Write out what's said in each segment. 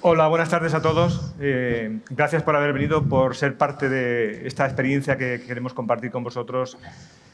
Hola, buenas tardes a todos. Gracias por haber venido, por ser parte de esta experiencia que queremos compartir con vosotros,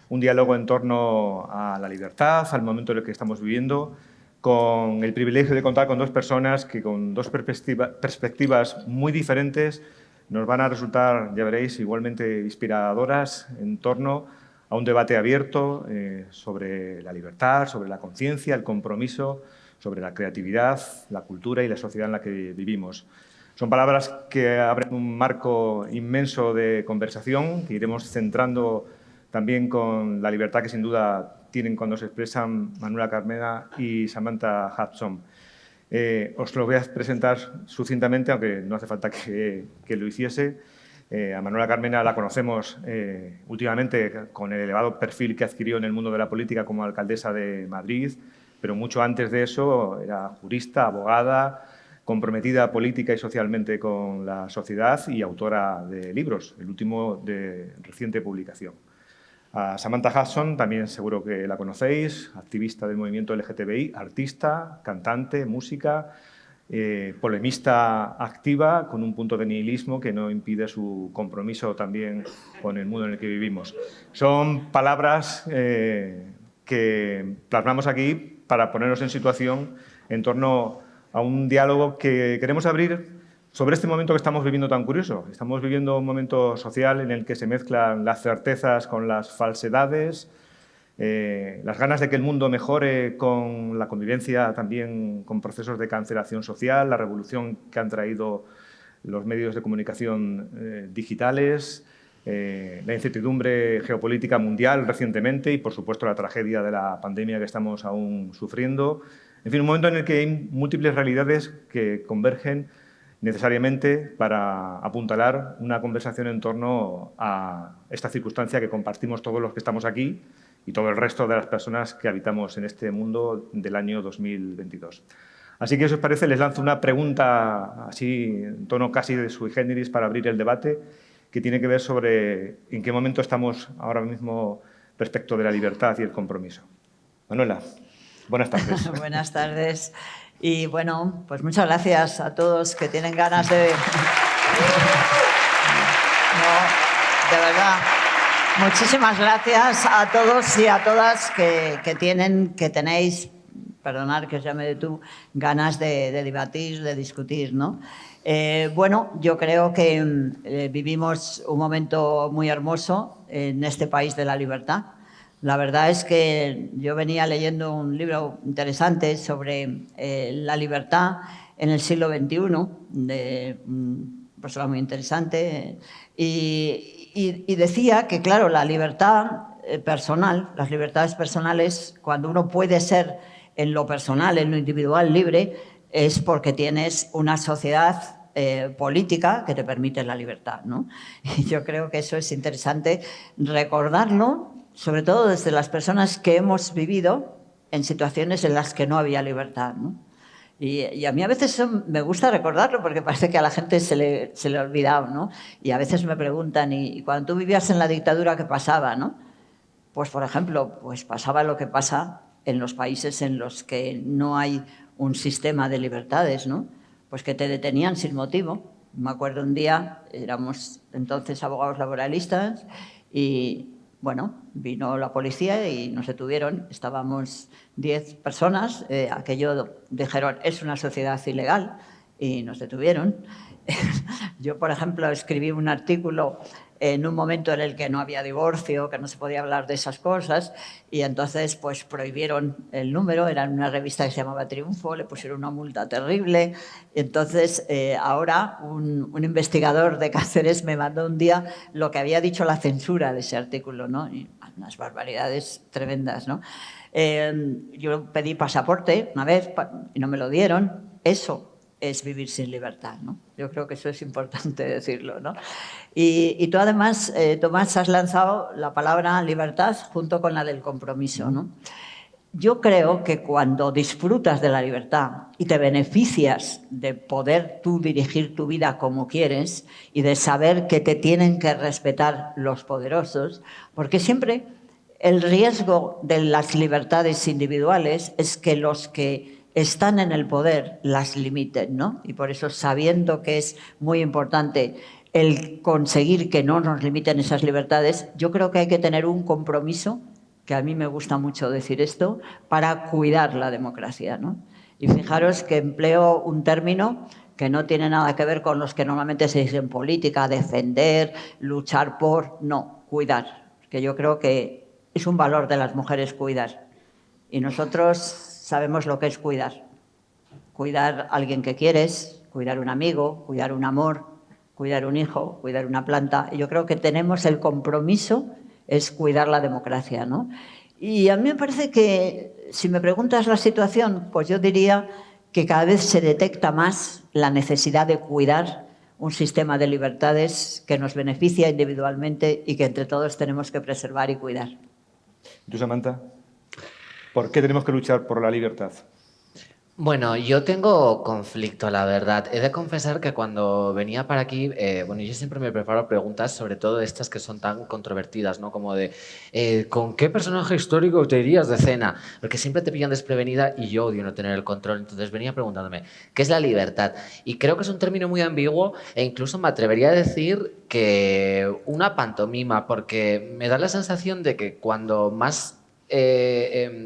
un diálogo en torno a la libertad, al momento en el que estamos viviendo, con el privilegio de contar con dos personas que con dos perspectivas muy diferentes nos van a resultar, ya veréis, igualmente inspiradoras en torno a un debate abierto sobre la libertad, sobre la conciencia, el compromiso, sobre la creatividad, la cultura y la sociedad en la que vivimos. Son palabras que abren un marco inmenso de conversación que iremos centrando también con la libertad que sin duda tienen cuando se expresan Manuela Carmena y Samantha Hudson. Os lo voy a presentar sucintamente, aunque no hace falta que lo hiciese. A Manuela Carmena la conocemos últimamente con el elevado perfil que adquirió en el mundo de la política como alcaldesa de Madrid, pero mucho antes de eso era jurista, abogada, comprometida política y socialmente con la sociedad y autora de libros, el último de reciente publicación. A Samantha Hudson también seguro que la conocéis, activista del movimiento LGTBI, artista, cantante, música, polemista activa con un punto de nihilismo que no impide su compromiso también con el mundo en el que vivimos. Son palabras que plasmamos aquí para ponernos en situación en torno a un diálogo que queremos abrir sobre este momento que estamos viviendo tan curioso. Estamos viviendo un momento social en el que se mezclan las certezas con las falsedades, las ganas de que el mundo mejore con la convivencia también con procesos de cancelación social, la revolución que han traído los medios de comunicación digitales, la incertidumbre geopolítica mundial recientemente y, por supuesto, la tragedia de la pandemia que estamos aún sufriendo. En fin, un momento en el que hay múltiples realidades que convergen necesariamente para apuntalar una conversación en torno a esta circunstancia que compartimos todos los que estamos aquí y todo el resto de las personas que habitamos en este mundo del año 2022. Así que, si os parece, les lanzo una pregunta así en tono casi de sui generis para abrir el debate, que tiene que ver sobre en qué momento estamos ahora mismo respecto de la libertad y el compromiso. Manuela, buenas tardes. Buenas tardes. Y bueno, pues muchas gracias a todos que tienen ganas de... No, de verdad. Muchísimas gracias a todos y a todas que tenéis, perdonad que os llame de tú, ganas de debatir, de discutir, ¿no? Bueno, yo creo que vivimos un momento muy hermoso en este país de la libertad. La verdad es que yo venía leyendo un libro interesante sobre la libertad en el siglo XXI, de una persona muy interesante, y decía que, claro, la libertad personal, las libertades personales, cuando uno puede ser en lo personal, en lo individual libre, es porque tienes una sociedad política que te permite la libertad, ¿no? Y yo creo que eso es interesante recordarlo, sobre todo desde las personas que hemos vivido en situaciones en las que no había libertad, ¿no? Y a mí a veces me gusta recordarlo porque parece que a la gente se le ha olvidado, ¿no? Y a veces me preguntan, ¿y cuando tú vivías en la dictadura qué pasaba, no? Pues, por ejemplo, pues pasaba lo que pasa en los países en los que no hay un sistema de libertades, ¿no? Pues que te detenían sin motivo. Me acuerdo un día, éramos entonces abogados laboralistas y, bueno, vino la policía y nos detuvieron. Estábamos 10 personas, aquello dijeron, es una sociedad ilegal, y nos detuvieron. Yo, por ejemplo, escribí un artículo en un momento en el que no había divorcio, que no se podía hablar de esas cosas, y entonces pues prohibieron el número, era en una revista que se llamaba Triunfo, le pusieron una multa terrible, y entonces ahora un investigador de Cáceres me mandó un día lo que había dicho la censura de ese artículo, ¿no? Y unas barbaridades tremendas, ¿no? Yo pedí pasaporte una vez y no me lo dieron. Eso es vivir sin libertad, ¿no? Yo creo que eso es importante decirlo, ¿no? Y tú además, Tomás, has lanzado la palabra libertad junto con la del compromiso, ¿no? Yo creo que cuando disfrutas de la libertad y te beneficias de poder tú dirigir tu vida como quieres y de saber que te tienen que respetar los poderosos, porque siempre el riesgo de las libertades individuales es que los que están en el poder las limiten, ¿no? Y por eso, sabiendo que es muy importante el conseguir que no nos limiten esas libertades, yo creo que hay que tener un compromiso, que a mí me gusta mucho decir esto, para cuidar la democracia, ¿no? Y fijaros que empleo un término que no tiene nada que ver con los que normalmente se dice en política, defender, luchar por, no, cuidar, que yo creo que es un valor de las mujeres cuidar. Y nosotros sabemos lo que es cuidar. Cuidar a alguien que quieres, cuidar un amigo, cuidar un amor, cuidar un hijo, cuidar una planta. Y yo creo que tenemos el compromiso, es cuidar la democracia, ¿no? Y a mí me parece que, si me preguntas la situación, pues yo diría que cada vez se detecta más la necesidad de cuidar un sistema de libertades que nos beneficia individualmente y que entre todos tenemos que preservar y cuidar. ¿Tú, Samantha? ¿Por qué tenemos que luchar por la libertad? Bueno, yo tengo conflicto, la verdad. He de confesar que cuando venía para aquí, bueno, yo siempre me preparo preguntas, sobre todo estas que son tan controvertidas, ¿no? Como de, ¿con qué personaje histórico te irías de cena? Porque siempre te pillan desprevenida y yo odio no tener el control. Entonces venía preguntándome, ¿qué es la libertad? Y creo que es un término muy ambiguo e incluso me atrevería a decir que una pantomima, porque me da la sensación de que cuando más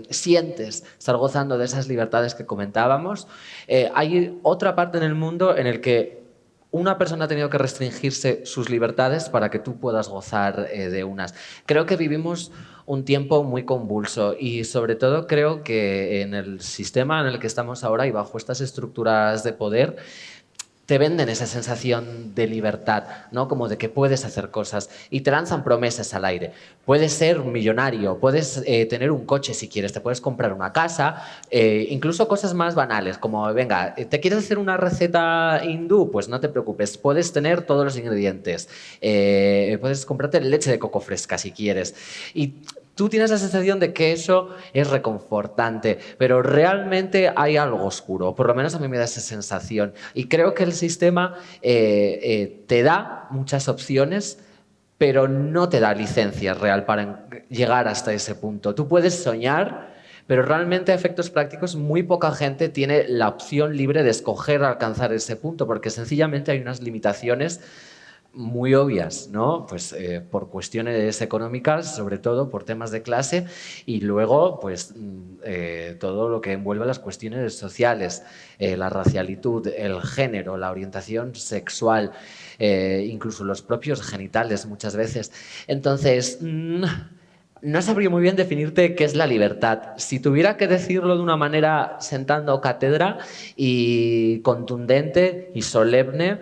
sientes estar gozando de esas libertades que comentábamos, hay otra parte en el mundo en el que una persona ha tenido que restringirse sus libertades para que tú puedas gozar de unas. Creo que vivimos un tiempo muy convulso y sobre todo creo que en el sistema en el que estamos ahora y bajo estas estructuras de poder, te venden esa sensación de libertad, ¿no? Como de que puedes hacer cosas y te lanzan promesas al aire. Puedes ser un millonario, puedes tener un coche si quieres, te puedes comprar una casa, incluso cosas más banales, como, venga, ¿te quieres hacer una receta hindú? Pues no te preocupes, puedes tener todos los ingredientes, puedes comprarte leche de coco fresca si quieres. Y tú tienes la sensación de que eso es reconfortante, pero realmente hay algo oscuro, por lo menos a mí me da esa sensación. Y creo que el sistema te da muchas opciones, pero no te da licencia real para llegar hasta ese punto. Tú puedes soñar, pero realmente a efectos prácticos muy poca gente tiene la opción libre de escoger alcanzar ese punto, porque sencillamente hay unas limitaciones muy obvias, ¿no? Pues por cuestiones económicas, sobre todo por temas de clase, y luego pues todo lo que envuelve las cuestiones sociales, la racialitud, el género, la orientación sexual, incluso los propios genitales muchas veces. Entonces, no sabría muy bien definirte qué es la libertad. Si tuviera que decirlo de una manera sentando cátedra y contundente y solemne,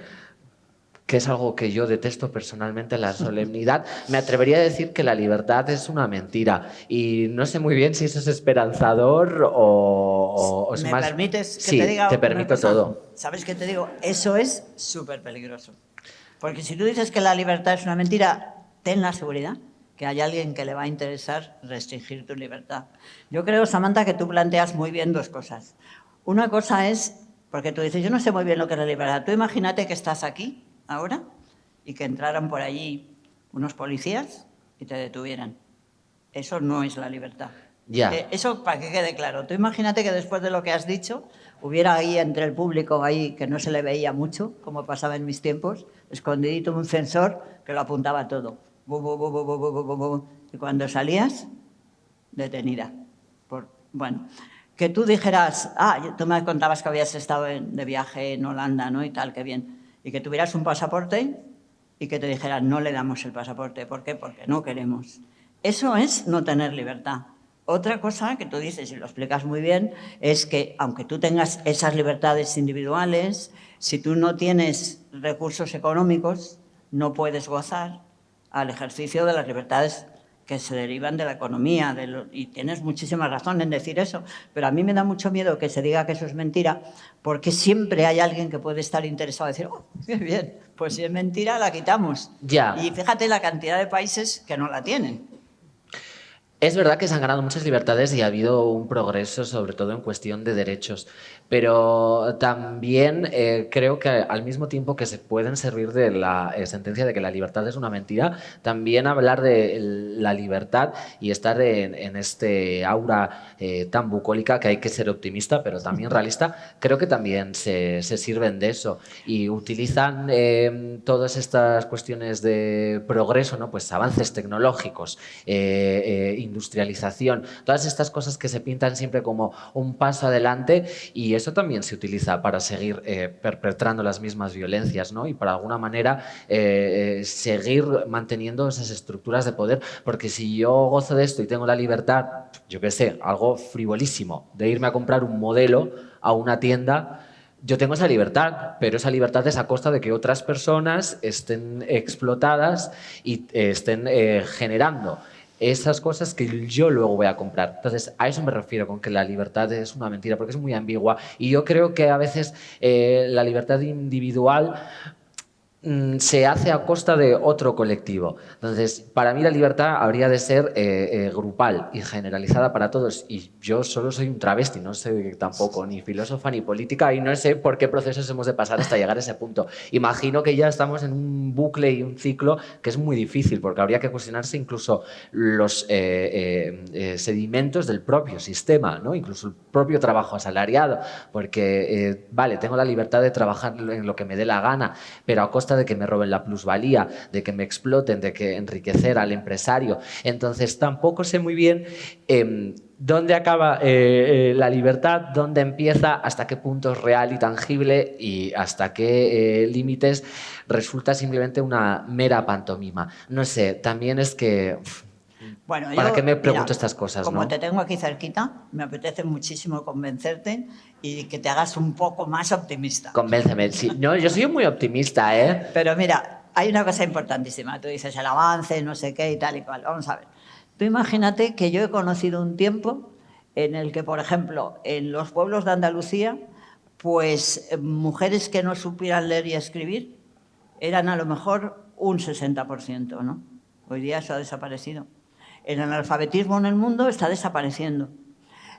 que es algo que yo detesto personalmente, la solemnidad, me atrevería a decir que la libertad es una mentira. Y no sé muy bien si eso es esperanzador o es ¿Me más... permites que sí, te diga te una permito cosa? todo. ¿Sabes qué te digo? Eso es súper peligroso. Porque si tú dices que la libertad es una mentira, ten la seguridad que hay alguien que le va a interesar restringir tu libertad. Yo creo, Samantha, que tú planteas muy bien dos cosas. Una cosa es, porque tú dices, yo no sé muy bien lo que es la libertad. Tú imagínate que estás aquí ahora y que entraran por allí unos policías y te detuvieran. Eso no es la libertad. Ya. Eso para que quede claro. Tú imagínate que después de lo que has dicho hubiera ahí entre el público, ahí que no se le veía mucho, como pasaba en mis tiempos, escondidito un sensor que lo apuntaba todo. Y cuando salías, detenida. Bueno, que tú dijeras, tú me contabas que habías estado de viaje en Holanda, ¿no? Y tal, qué bien. Y que tuvieras un pasaporte y que te dijeran, no le damos el pasaporte. ¿Por qué? Porque no queremos. Eso es no tener libertad. Otra cosa que tú dices, y lo explicas muy bien, es que aunque tú tengas esas libertades individuales, si tú no tienes recursos económicos, no puedes gozar al ejercicio de las libertades que se derivan de la economía, y tienes muchísima razón en decir eso, pero a mí me da mucho miedo que se diga que eso es mentira, porque siempre hay alguien que puede estar interesado en decir, oh, qué bien, pues si es mentira la quitamos. Ya. Y fíjate la cantidad de países que no la tienen. Es verdad que se han ganado muchas libertades y ha habido un progreso, sobre todo en cuestión de derechos, pero también creo que al mismo tiempo que se pueden servir de la sentencia de que la libertad es una mentira, también hablar de la libertad y estar en este aura tan bucólica que hay que ser optimista, pero también realista, creo que también se sirven de eso y utilizan todas estas cuestiones de progreso, ¿no? Pues avances tecnológicos, industrialización, todas estas cosas que se pintan siempre como un paso adelante, y eso también se utiliza para seguir perpetrando las mismas violencias, ¿no? Y para alguna manera seguir manteniendo esas estructuras de poder, porque si yo gozo de esto y tengo la libertad, yo qué sé, algo frivolísimo, de irme a comprar un modelo a una tienda, yo tengo esa libertad, pero esa libertad es a costa de que otras personas estén explotadas y estén generando esas cosas que yo luego voy a comprar. Entonces, a eso me refiero con que la libertad es una mentira, porque es muy ambigua. Y yo creo que a veces la libertad individual se hace a costa de otro colectivo. Entonces, para mí la libertad habría de ser grupal y generalizada para todos. Y yo solo soy un travesti, no soy tampoco ni filósofa ni política y no sé por qué procesos hemos de pasar hasta llegar a ese punto. Imagino que ya estamos en un bucle y un ciclo que es muy difícil, porque habría que cuestionarse incluso los sedimentos del propio sistema, ¿no? Incluso el propio trabajo asalariado, porque, vale, tengo la libertad de trabajar en lo que me dé la gana, pero a costa de que me roben la plusvalía, de que me exploten, de que enriquecer al empresario. Entonces tampoco sé muy bien dónde acaba la libertad, dónde empieza, hasta qué punto es real y tangible y hasta qué límites resulta simplemente una mera pantomima. No sé, también es que... Bueno, ¿para qué me pregunto mira, estas cosas? como ¿no? te tengo aquí cerquita, me apetece muchísimo convencerte y que te hagas un poco más optimista. Convénceme. Sí, no, yo soy muy optimista, ¿eh? Pero mira, hay una cosa importantísima. Tú dices el avance, no sé qué y tal y cual. Vamos a ver. Tú imagínate que yo he conocido un tiempo en el que, por ejemplo, en los pueblos de Andalucía, pues mujeres que no supieran leer y escribir eran a lo mejor un 60%, ¿no? Hoy día eso ha desaparecido. El analfabetismo en el mundo está desapareciendo.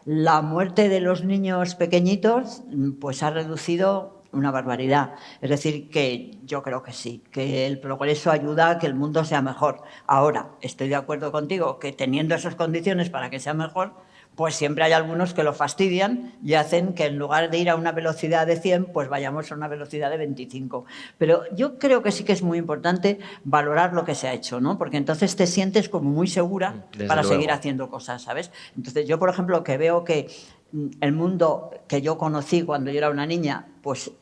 La muerte de los niños pequeñitos pues ha reducido una barbaridad. Es decir, que yo creo que sí, que el progreso ayuda a que el mundo sea mejor. Ahora, estoy de acuerdo contigo que teniendo esas condiciones para que sea mejor, pues siempre hay algunos que lo fastidian y hacen que en lugar de ir a una velocidad de 100, pues vayamos a una velocidad de 25. Pero yo creo que sí que es muy importante valorar lo que se ha hecho, ¿no? Porque entonces te sientes como muy segura para seguir haciendo cosas, ¿sabes? Entonces yo, por ejemplo, que veo que el mundo que yo conocí cuando yo era una niña, pues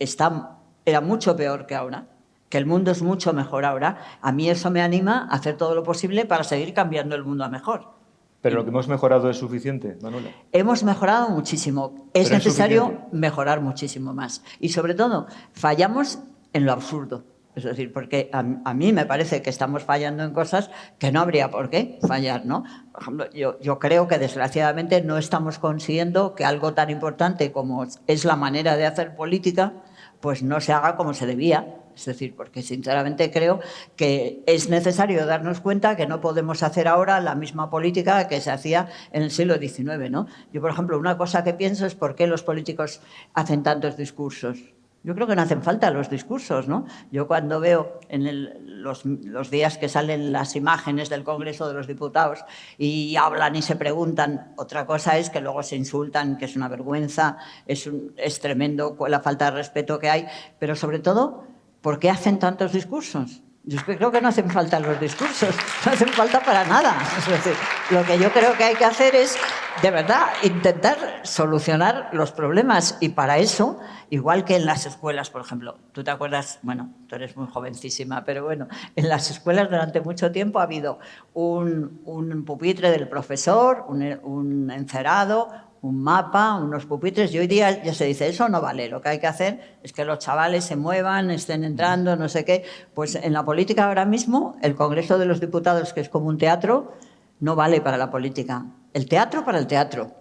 era mucho peor que ahora, que el mundo es mucho mejor ahora, a mí eso me anima a hacer todo lo posible para seguir cambiando el mundo a mejor. ¿Pero lo que hemos mejorado es suficiente, Manuela? Hemos mejorado muchísimo. Es necesario mejorar muchísimo más. Y sobre todo, fallamos en lo absurdo. Es decir, porque a mí me parece que estamos fallando en cosas que no habría por qué fallar, ¿no? Por ejemplo, yo creo que desgraciadamente no estamos consiguiendo que algo tan importante como es la manera de hacer política, pues no se haga como se debía. Es decir, porque sinceramente creo que es necesario darnos cuenta que no podemos hacer ahora la misma política que se hacía en el siglo XIX, ¿no? Yo, por ejemplo, una cosa que pienso es por qué los políticos hacen tantos discursos. Yo creo que no hacen falta los discursos, ¿no? Yo cuando veo en los días que salen las imágenes del Congreso de los Diputados y hablan y se preguntan, otra cosa es que luego se insultan, que es una vergüenza, es tremendo la falta de respeto que hay, pero sobre todo, ¿por qué hacen tantos discursos? Yo creo que no hacen falta los discursos, no hacen falta para nada. Es decir, lo que yo creo que hay que hacer es, de verdad, intentar solucionar los problemas. Y para eso, igual que en las escuelas, por ejemplo, tú te acuerdas, bueno, tú eres muy jovencísima, pero bueno, en las escuelas durante mucho tiempo ha habido un pupitre del profesor, un encerado, un mapa, unos pupitres, y hoy día ya se dice, eso no vale, lo que hay que hacer es que los chavales se muevan, estén entrando, no sé qué. Pues en la política ahora mismo, el Congreso de los Diputados, que es como un teatro, no vale para la política. El teatro para el teatro,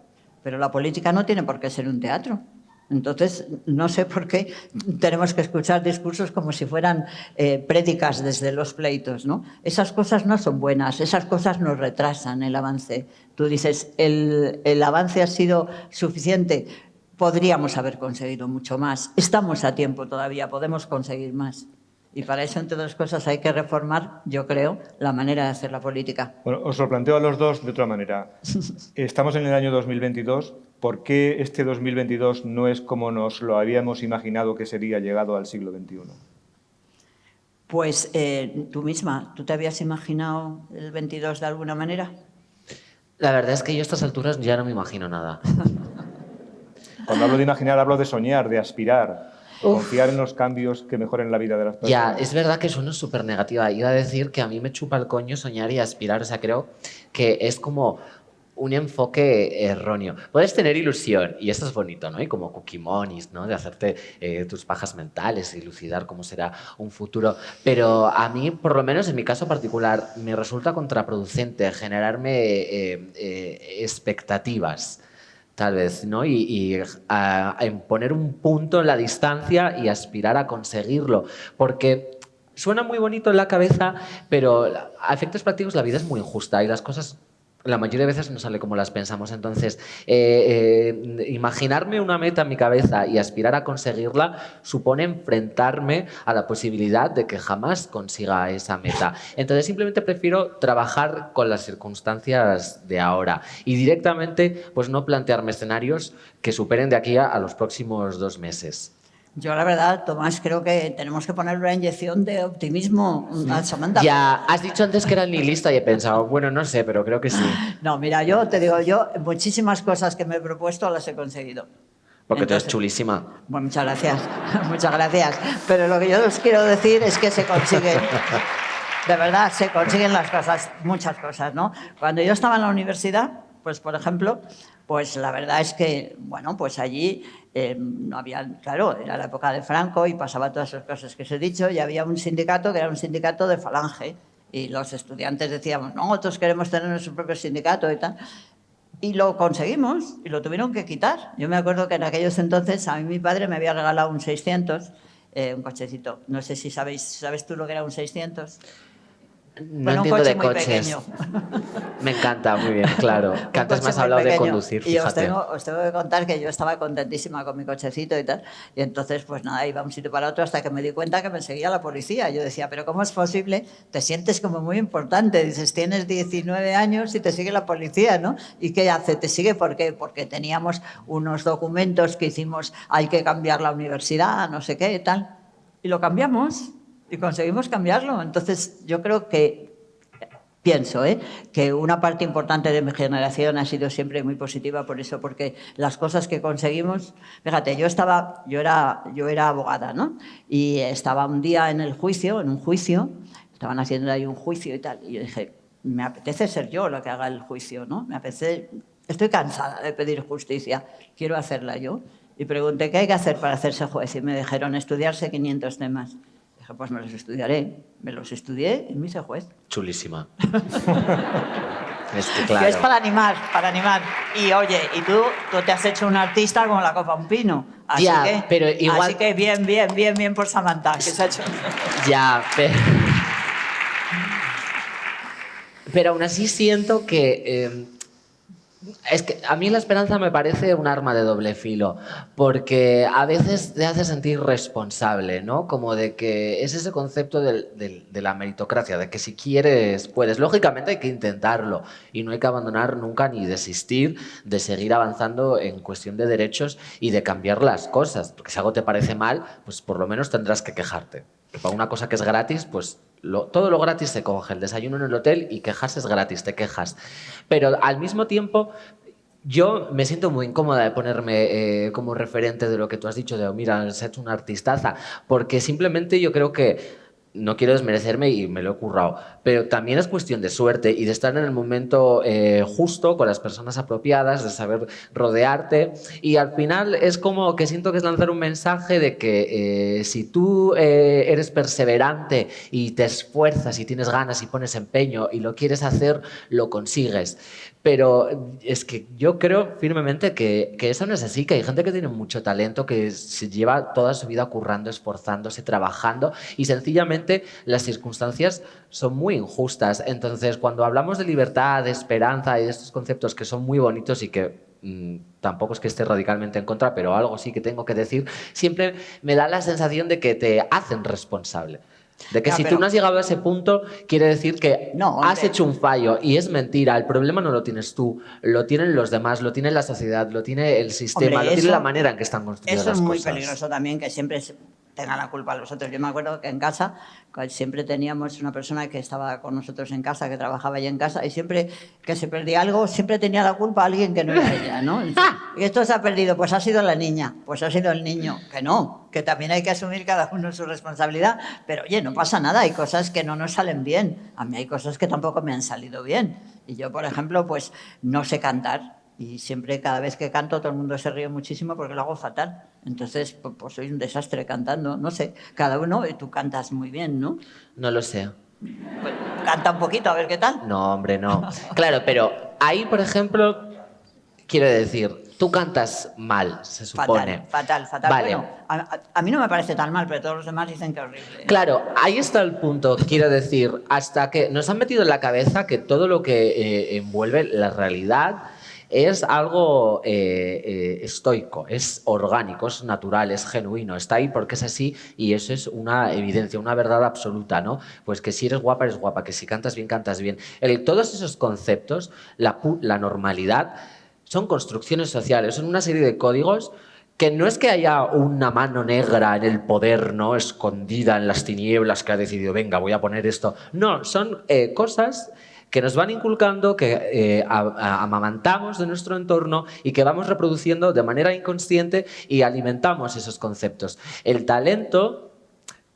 pero la política no tiene por qué ser un teatro. Entonces, no sé por qué tenemos que escuchar discursos como si fueran prédicas desde los pleitos, ¿no? Esas cosas no son buenas, esas cosas nos retrasan el avance. Tú dices, ¿el avance ha sido suficiente? Podríamos haber conseguido mucho más. Estamos a tiempo todavía, podemos conseguir más. Y para eso, entre otras cosas, hay que reformar, yo creo, la manera de hacer la política. Bueno, os lo planteo a los dos de otra manera. Estamos en el año 2022. ¿Por qué este 2022 no es como nos lo habíamos imaginado que sería llegado al siglo XXI? Pues tú misma, ¿tú te habías imaginado el 22 de alguna manera? La verdad es que yo a estas alturas ya no me imagino nada. Cuando hablo de imaginar, hablo de soñar, de aspirar, confiar en los cambios que mejoren la vida de las personas. Ya, es verdad que suena súper negativa. Iba a decir que a mí me chupa el coño soñar y aspirar. O sea, creo que es como un enfoque erróneo. Puedes tener ilusión, y esto es bonito, ¿no? Y como cookie-monis, ¿no? De hacerte tus pajas mentales y lucidar cómo será un futuro. Pero a mí, por lo menos en mi caso particular, me resulta contraproducente generarme expectativas, tal vez, ¿no? Y en poner un punto en la distancia y aspirar a conseguirlo. Porque suena muy bonito en la cabeza, pero a efectos prácticos la vida es muy injusta y las cosas la mayoría de veces no sale como las pensamos. Entonces, imaginarme una meta en mi cabeza y aspirar a conseguirla supone enfrentarme a la posibilidad de que jamás consiga esa meta. Entonces, simplemente prefiero trabajar con las circunstancias de ahora y directamente, pues no plantearme escenarios que superen de aquí a los próximos 2 meses. Yo, la verdad, Tomás, creo que tenemos que poner una inyección de optimismo a Samantha. Ya, has dicho antes que era nihilista y he pensado, bueno, no sé, pero creo que sí. No, mira, yo te digo, muchísimas cosas que me he propuesto las he conseguido. Porque tú eres chulísima. Bueno, muchas gracias, muchas gracias. Pero lo que yo os quiero decir es que se consiguen. De verdad, se consiguen las cosas, muchas cosas, ¿no? Cuando yo estaba en la universidad, pues, por ejemplo, pues la verdad es que, bueno, pues allí no había, claro, era la época de Franco y pasaba todas esas cosas que os he dicho, y había un sindicato que era un sindicato de Falange, y los estudiantes decíamos, no, nosotros queremos tener nuestro propio sindicato y tal. Y lo conseguimos y lo tuvieron que quitar. Yo me acuerdo que en aquellos entonces a mí mi padre me había regalado un 600, un cochecito. No sé si ¿sabes tú lo que era un 600? No Bueno, entiendo de muy coches. pequeño. Me encanta, muy bien, claro. Que antes me has hablado de conducir, y os fíjate. tengo que contar que yo estaba contentísima con mi cochecito y tal. Y entonces, pues nada, iba de un sitio para otro hasta que me di cuenta que me seguía la policía. Yo decía, pero ¿cómo es posible? Te sientes como muy importante. Dices, tienes 19 años y te sigue la policía, ¿no? ¿Y qué hace? ¿Te sigue por qué? Porque teníamos unos documentos que hicimos, hay que cambiar la universidad, no sé qué, tal. Y lo cambiamos. Y conseguimos cambiarlo. Entonces, yo creo que, pienso, que una parte importante de mi generación ha sido siempre muy positiva por eso, porque las cosas que conseguimos... Fíjate, yo era abogada, ¿no? Y estaba un día en un juicio, estaban haciendo ahí un juicio y tal, y yo dije, me apetece ser yo la que haga el juicio, ¿no? Estoy cansada de pedir justicia, quiero hacerla yo. Y pregunté, ¿qué hay que hacer para hacerse juez? Y me dijeron, estudiarse 500 temas. Pues me los estudiaré. Me los estudié y me hice juez. Chulísima. Es que claro. Que es para animar. Y oye, y tú te has hecho un artista como la copa un pino. Así Ya, que, pero igual... Así que bien por Samantha, que se ha hecho... Ya, pero aún así siento que... es que a mí la esperanza me parece un arma de doble filo, porque a veces te hace sentir responsable, ¿no? Como de que es ese concepto de la meritocracia, de que si quieres, puedes. Lógicamente hay que intentarlo y no hay que abandonar nunca ni desistir de seguir avanzando en cuestión de derechos y de cambiar las cosas. Porque si algo te parece mal, pues por lo menos tendrás que quejarte. Para una cosa que es gratis, pues todo lo gratis se coge, el desayuno en el hotel y quejarse es gratis, te quejas. Pero al mismo tiempo, yo me siento muy incómoda de ponerme como referente de lo que tú has dicho, de mira, has hecho una artistaza, porque simplemente yo creo que no quiero desmerecerme y me lo he currado, pero también es cuestión de suerte y de estar en el momento justo, con las personas apropiadas, de saber rodearte, y al final es como que siento que es lanzar un mensaje de que si tú eres perseverante y te esfuerzas y tienes ganas y pones empeño y lo quieres hacer, lo consigues. Pero es que yo creo firmemente que eso no es así, que hay gente que tiene mucho talento, que se lleva toda su vida currando, esforzándose, trabajando, y sencillamente las circunstancias son muy injustas. Entonces, cuando hablamos de libertad, de esperanza y de estos conceptos que son muy bonitos y que tampoco es que esté radicalmente en contra, pero algo sí que tengo que decir, siempre me da la sensación de que te hacen responsable. De que Ya, si pero tú no has llegado a ese punto, quiere decir que no, hombre, has hecho un fallo, y es mentira. El problema no lo tienes tú, lo tienen los demás, lo tiene la sociedad, lo tiene el sistema, hombre, lo tiene la manera en que están construidas eso las es muy cosas. peligroso también, que siempre tengan la culpa los otros. Yo me acuerdo que en casa siempre teníamos una persona que estaba con nosotros en casa, que trabajaba allí en casa, y siempre que se perdía algo, siempre tenía la culpa a alguien que no era ella, ¿no? Y esto se ha perdido, pues ha sido la niña, pues ha sido el niño, que no, que también hay que asumir cada uno su responsabilidad, pero oye, no pasa nada, hay cosas que no nos salen bien, a mí hay cosas que tampoco me han salido bien, y yo, por ejemplo, pues no sé cantar. Y siempre, cada vez que canto, todo el mundo se ríe muchísimo porque lo hago fatal. Entonces, pues soy un desastre cantando. No sé, cada uno, y tú cantas muy bien, ¿no? No lo sé. Pues, canta un poquito, a ver qué tal. No, hombre, no. Claro, pero ahí, por ejemplo, quiero decir, tú cantas mal, se supone. Fatal. Vale. Bueno, a mí no me parece tan mal, pero todos los demás dicen que horrible. Claro, ahí está el punto, quiero decir, hasta que nos han metido en la cabeza que todo lo que envuelve la realidad es algo estoico, es orgánico, es natural, es genuino, está ahí porque es así, y eso es una evidencia, una verdad absoluta, ¿no? Pues que si eres guapa, que si cantas bien, cantas bien. Todos esos conceptos, la normalidad, son construcciones sociales, son una serie de códigos que no es que haya una mano negra en el poder, ¿no?, escondida en las tinieblas, que ha decidido, venga, voy a poner esto. No, son cosas que nos van inculcando, que amamantamos de nuestro entorno y que vamos reproduciendo de manera inconsciente, y alimentamos esos conceptos. El talento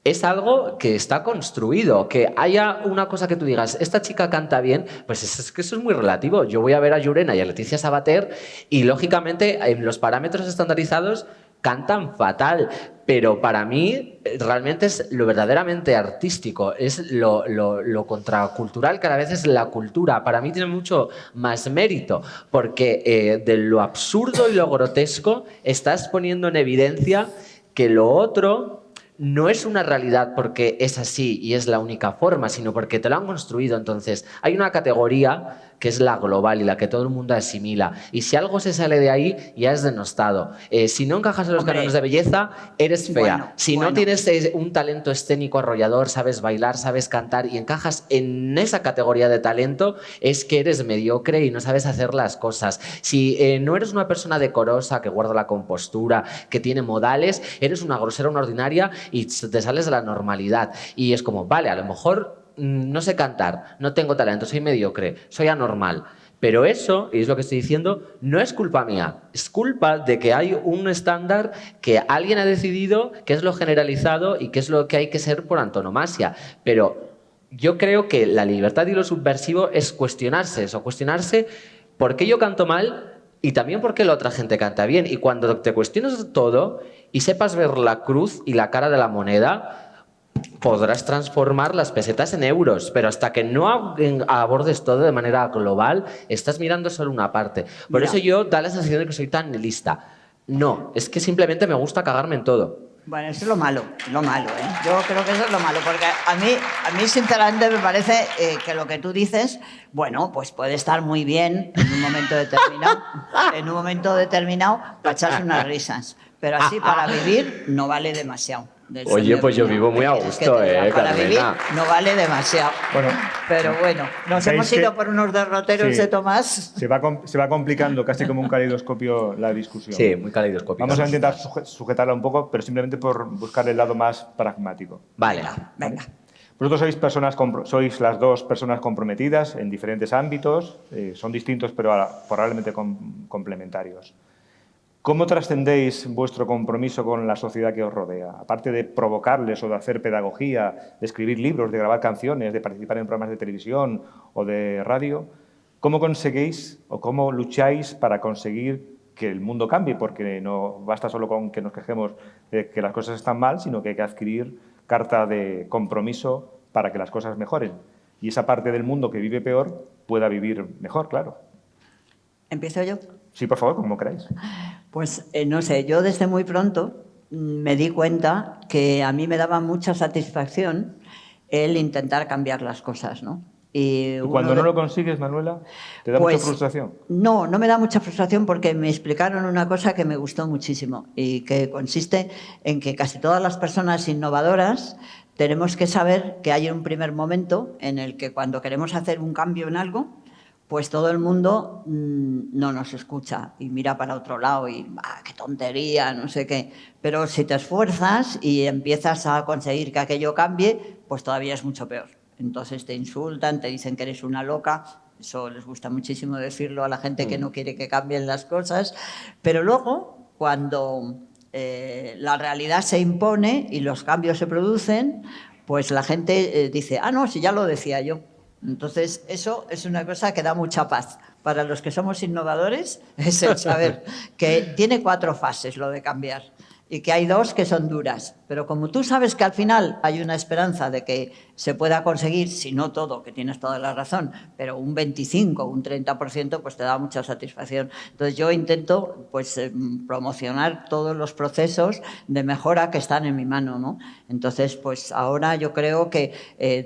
es algo que está construido. Que haya una cosa que tú digas, esta chica canta bien, pues es que eso es muy relativo. Yo voy a ver a Llurena y a Leticia Sabater y, lógicamente, en los parámetros estandarizados cantan fatal, pero para mí realmente es lo verdaderamente artístico, es lo contracultural, que a veces es la cultura. Para mí tiene mucho más mérito, porque de lo absurdo y lo grotesco estás poniendo en evidencia que lo otro no es una realidad porque es así y es la única forma, sino porque te lo han construido. Entonces, hay una categoría que es la global y la que todo el mundo asimila. Y si algo se sale de ahí, ya es denostado. Si no encajas en los cánones de belleza, eres fea. Bueno, si no tienes un talento escénico arrollador, sabes bailar, sabes cantar y encajas en esa categoría de talento, es que eres mediocre y no sabes hacer las cosas. Si no eres una persona decorosa, que guarda la compostura, que tiene modales, eres una grosera, una ordinaria y te sales de la normalidad. Y es como, vale, a lo mejor no sé cantar, no tengo talento, soy mediocre, soy anormal. Pero eso, y es lo que estoy diciendo, no es culpa mía, es culpa de que hay un estándar que alguien ha decidido que es lo generalizado y que es lo que hay que ser por antonomasia. Pero yo creo que la libertad y lo subversivo es cuestionarse eso, cuestionarse por qué yo canto mal y también por qué la otra gente canta bien. Y cuando te cuestiones todo y sepas ver la cruz y la cara de la moneda, podrás transformar las pesetas en euros, pero hasta que no abordes todo de manera global, estás mirando solo una parte. Por eso yo da la sensación de que soy tan lista. No, es que simplemente me gusta cagarme en todo. Bueno, eso es lo malo, ¿eh? Yo creo que eso es lo malo, porque a mí sinceramente me parece que lo que tú dices, bueno, pues puede estar muy bien en un momento determinado, para echarse unas risas, pero así para vivir no vale demasiado. Oye, pues yo vivo muy a gusto, para Carmena. vivir no vale demasiado. Bueno, pero bueno, nos hemos ido por unos derroteros sí, de Tomás. Se va complicando casi como un caleidoscopio la discusión. Sí, muy caleidoscópico. Vamos a intentar sujetarla un poco, pero simplemente por buscar el lado más pragmático. Vale. Venga. Vosotros sois las dos personas comprometidas en diferentes ámbitos, son distintos pero probablemente complementarios. ¿Cómo trascendéis vuestro compromiso con la sociedad que os rodea? Aparte de provocarles o de hacer pedagogía, de escribir libros, de grabar canciones, de participar en programas de televisión o de radio, ¿cómo conseguís o cómo lucháis para conseguir que el mundo cambie? Porque no basta solo con que nos quejemos de que las cosas están mal, sino que hay que adquirir carta de compromiso para que las cosas mejoren. Y esa parte del mundo que vive peor pueda vivir mejor, claro. ¿Empiezo yo? Sí, por favor, como queráis. Pues no sé, yo desde muy pronto me di cuenta que a mí me daba mucha satisfacción el intentar cambiar las cosas, ¿no? ¿Y cuando no lo consigues, Manuela, te da mucha frustración? No, no me da mucha frustración porque me explicaron una cosa que me gustó muchísimo y que consiste en que casi todas las personas innovadoras tenemos que saber que hay un primer momento en el que cuando queremos hacer un cambio en algo, pues todo el mundo no nos escucha y mira para otro lado y qué tontería, no sé qué. Pero si te esfuerzas y empiezas a conseguir que aquello cambie, pues todavía es mucho peor. Entonces te insultan, te dicen que eres una loca. Eso les gusta muchísimo decirlo a la gente que no quiere que cambien las cosas. Pero luego, cuando la realidad se impone y los cambios se producen, pues la gente dice, no, si ya lo decía yo. Entonces, eso es una cosa que da mucha paz. Para los que somos innovadores, es el saber que tiene 4 fases lo de cambiar y que hay 2 que son duras. Pero como tú sabes que al final hay una esperanza de que se pueda conseguir, si no todo, que tienes toda la razón, pero un 25, un 30%, pues te da mucha satisfacción. Entonces yo intento pues promocionar todos los procesos de mejora que están en mi mano, ¿no? Entonces, pues ahora yo creo que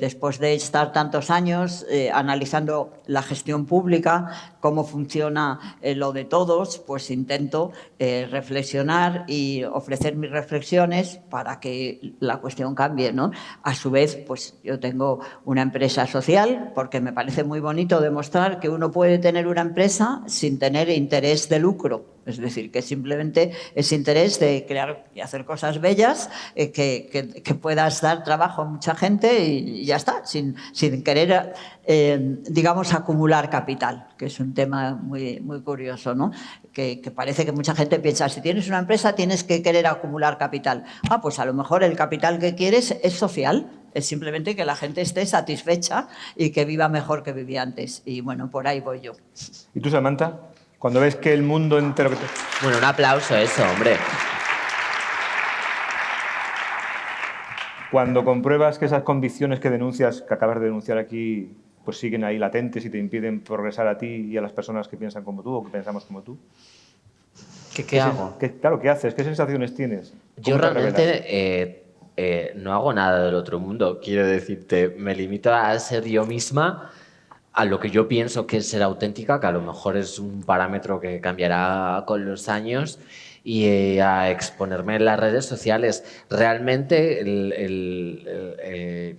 después de estar tantos años analizando la gestión pública, cómo funciona lo de todos, pues intento reflexionar y ofrecer mis reflexiones para que la cuestión cambie, ¿no? A su vez, pues yo tengo una empresa social porque me parece muy bonito demostrar que uno puede tener una empresa sin tener interés de lucro. Es decir, que simplemente es interés de crear y hacer cosas bellas, que puedas dar trabajo a mucha gente y ya está, sin querer, digamos, acumular capital, que es un tema muy, muy curioso, ¿no? Que parece que mucha gente piensa, si tienes una empresa tienes que querer acumular capital. Pues a lo mejor el capital que quieres es social, es simplemente que la gente esté satisfecha y que viva mejor que vivía antes. Y bueno, por ahí voy yo. ¿Y tú, Samantha? Cuando ves que el mundo entero... Bueno, un aplauso a eso, hombre. Cuando compruebas que esas convicciones que denuncias, que acabas de denunciar aquí, pues siguen ahí latentes y te impiden progresar a ti y a las personas que piensan como tú o que pensamos como tú. ¿Qué hago? Claro, ¿qué haces? ¿Qué sensaciones tienes? Yo realmente no hago nada del otro mundo. Quiero decirte, me limito a ser yo misma, a lo que yo pienso que es ser auténtica, que a lo mejor es un parámetro que cambiará con los años, y a exponerme en las redes sociales. Realmente el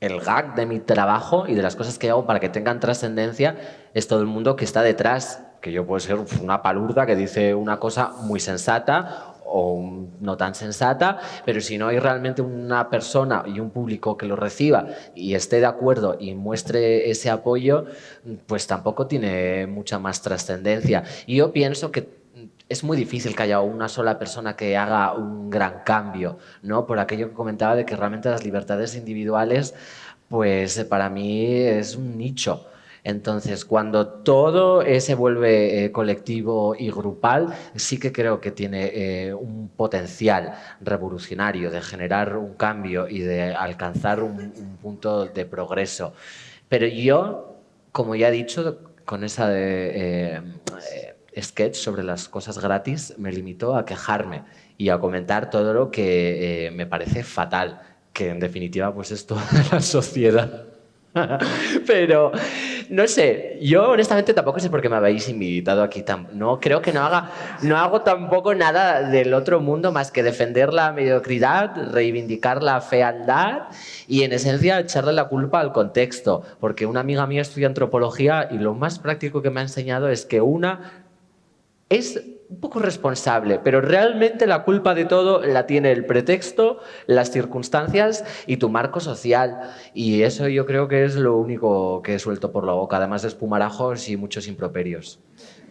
gag de mi trabajo y de las cosas que hago para que tengan trascendencia es todo el mundo que está detrás, que yo puedo ser una palurda que dice una cosa muy sensata o no tan sensata, pero si no hay realmente una persona y un público que lo reciba y esté de acuerdo y muestre ese apoyo, pues tampoco tiene mucha más trascendencia. Y yo pienso que es muy difícil que haya una sola persona que haga un gran cambio, ¿no? Por aquello que comentaba de que realmente las libertades individuales, pues para mí es un nicho. Entonces, cuando todo se vuelve colectivo y grupal, sí que creo que tiene un potencial revolucionario de generar un cambio y de alcanzar un punto de progreso. Pero yo, como ya he dicho, con esa sketch sobre las cosas gratis, me limito a quejarme y a comentar todo lo que me parece fatal, que en definitiva pues es toda la sociedad. Pero, no sé, yo honestamente tampoco sé por qué me habéis invitado aquí. No, creo que no hago tampoco nada del otro mundo más que defender la mediocridad, reivindicar la fealdad y en esencia echarle la culpa al contexto. Porque una amiga mía estudia antropología y lo más práctico que me ha enseñado es que una es un poco responsable, pero realmente la culpa de todo la tiene el pretexto, las circunstancias y tu marco social. Y eso yo creo que es lo único que he suelto por la boca, además de espumarajos y muchos improperios.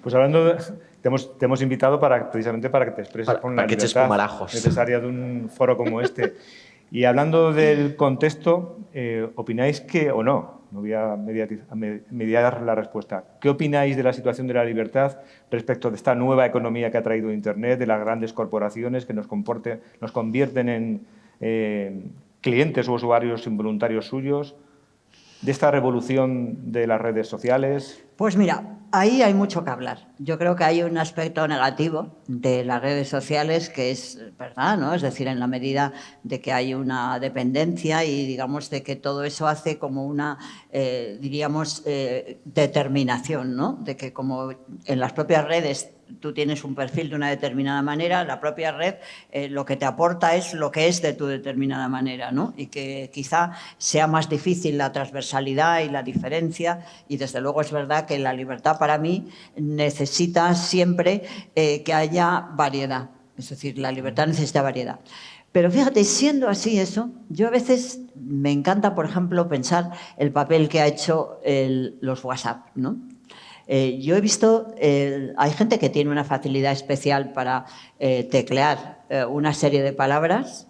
Pues hablando te hemos invitado precisamente para que te expreses con la para que eches libertad pumarajos necesaria de un foro como este. Y hablando del contexto, ¿opináis que, o no voy a mediar la respuesta, ¿qué opináis de la situación de la libertad respecto de esta nueva economía que ha traído Internet, de las grandes corporaciones que nos convierten en clientes o usuarios involuntarios suyos, de esta revolución de las redes sociales? Pues mira, ahí hay mucho que hablar. Yo creo que hay un aspecto negativo de las redes sociales que es verdad, ¿no? Es decir, en la medida de que hay una dependencia y, digamos, de que todo eso hace como una, diríamos, determinación, ¿no? De que como en las propias redes tú tienes un perfil de una determinada manera, la propia red lo que te aporta es lo que es de tu determinada manera, ¿no? Y que quizá sea más difícil la transversalidad y la diferencia, y desde luego es verdad que la libertad para mí necesita siempre que haya variedad, es decir, la libertad necesita variedad. Pero fíjate, siendo así eso, yo a veces me encanta, por ejemplo, pensar el papel que ha hecho los WhatsApp, ¿no? Yo he visto, hay gente que tiene una facilidad especial para teclear una serie de palabras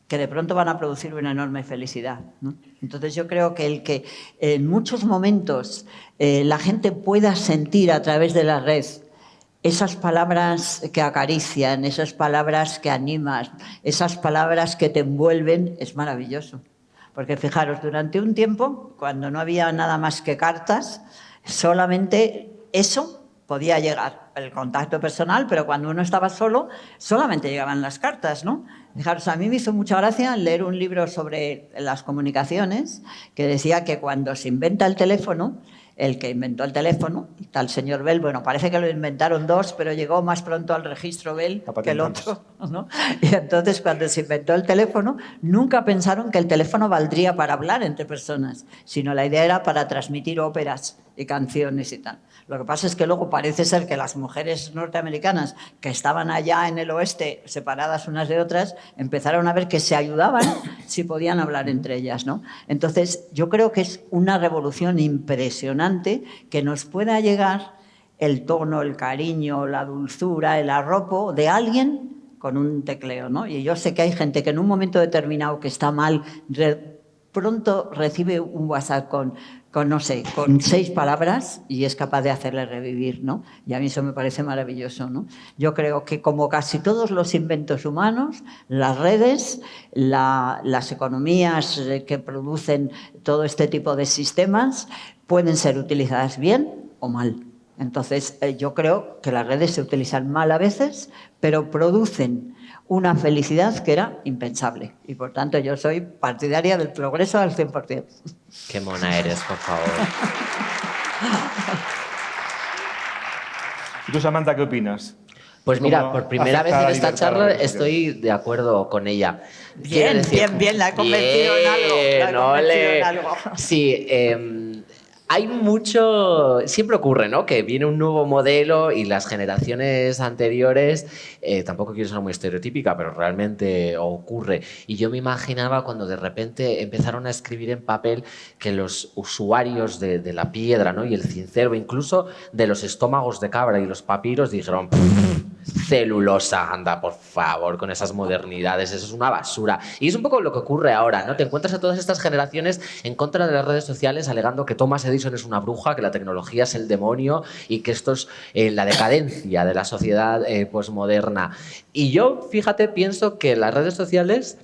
que de pronto van a producir una enorme felicidad, ¿no? Entonces yo creo que el que en muchos momentos la gente pueda sentir a través de la red esas palabras que acarician, esas palabras que animan, esas palabras que te envuelven, es maravilloso. Porque fijaros, durante un tiempo, cuando no había nada más que cartas, solamente eso podía llegar, el contacto personal, pero cuando uno estaba solo, solamente llegaban las cartas, ¿no? Fijaros, a mí me hizo mucha gracia leer un libro sobre las comunicaciones que decía que cuando se inventa el teléfono, el que inventó el teléfono, tal señor Bell, bueno, parece que lo inventaron dos, pero llegó más pronto al registro Bell que el otro, ¿no? Y entonces, cuando se inventó el teléfono, nunca pensaron que el teléfono valdría para hablar entre personas, sino la idea era para transmitir óperas y canciones y tal. Lo que pasa es que luego parece ser que las mujeres norteamericanas que estaban allá en el oeste, separadas unas de otras, empezaron a ver que se ayudaban si podían hablar entre ellas, ¿no? Entonces, yo creo que es una revolución impresionante que nos pueda llegar el tono, el cariño, la dulzura, el arropo de alguien con un tecleo, ¿no? Y yo sé que hay gente que en un momento determinado que está mal, pronto recibe un WhatsApp con 6 palabras y es capaz de hacerle revivir, ¿no? Y a mí eso me parece maravilloso, ¿no? Yo creo que, como casi todos los inventos humanos, las redes, las economías que producen todo este tipo de sistemas pueden ser utilizadas bien o mal. Entonces, yo creo que las redes se utilizan mal a veces, pero producen una felicidad que era impensable. Y, por tanto, yo soy partidaria del progreso al 100%. Qué mona eres, por favor. ¿Y tú, Samantha, qué opinas? Pues mira, por primera vez en esta charla estoy de acuerdo con ella. Bien, bien, la he convencido en algo. Sí, hay mucho, siempre ocurre, ¿no? Que viene un nuevo modelo y las generaciones anteriores, tampoco quiero ser muy estereotípica, pero realmente ocurre. Y yo me imaginaba cuando de repente empezaron a escribir en papel que los usuarios de la piedra, ¿no? Y el cincel, incluso de los estómagos de cabra y los papiros, dijeron: celulosa, anda, por favor, con esas modernidades, eso es una basura. Y es un poco lo que ocurre ahora, ¿no? Te encuentras a todas estas generaciones en contra de las redes sociales alegando que Thomas Edison es una bruja, que la tecnología es el demonio y que esto es la decadencia de la sociedad posmoderna. Y yo, fíjate, pienso que las redes sociales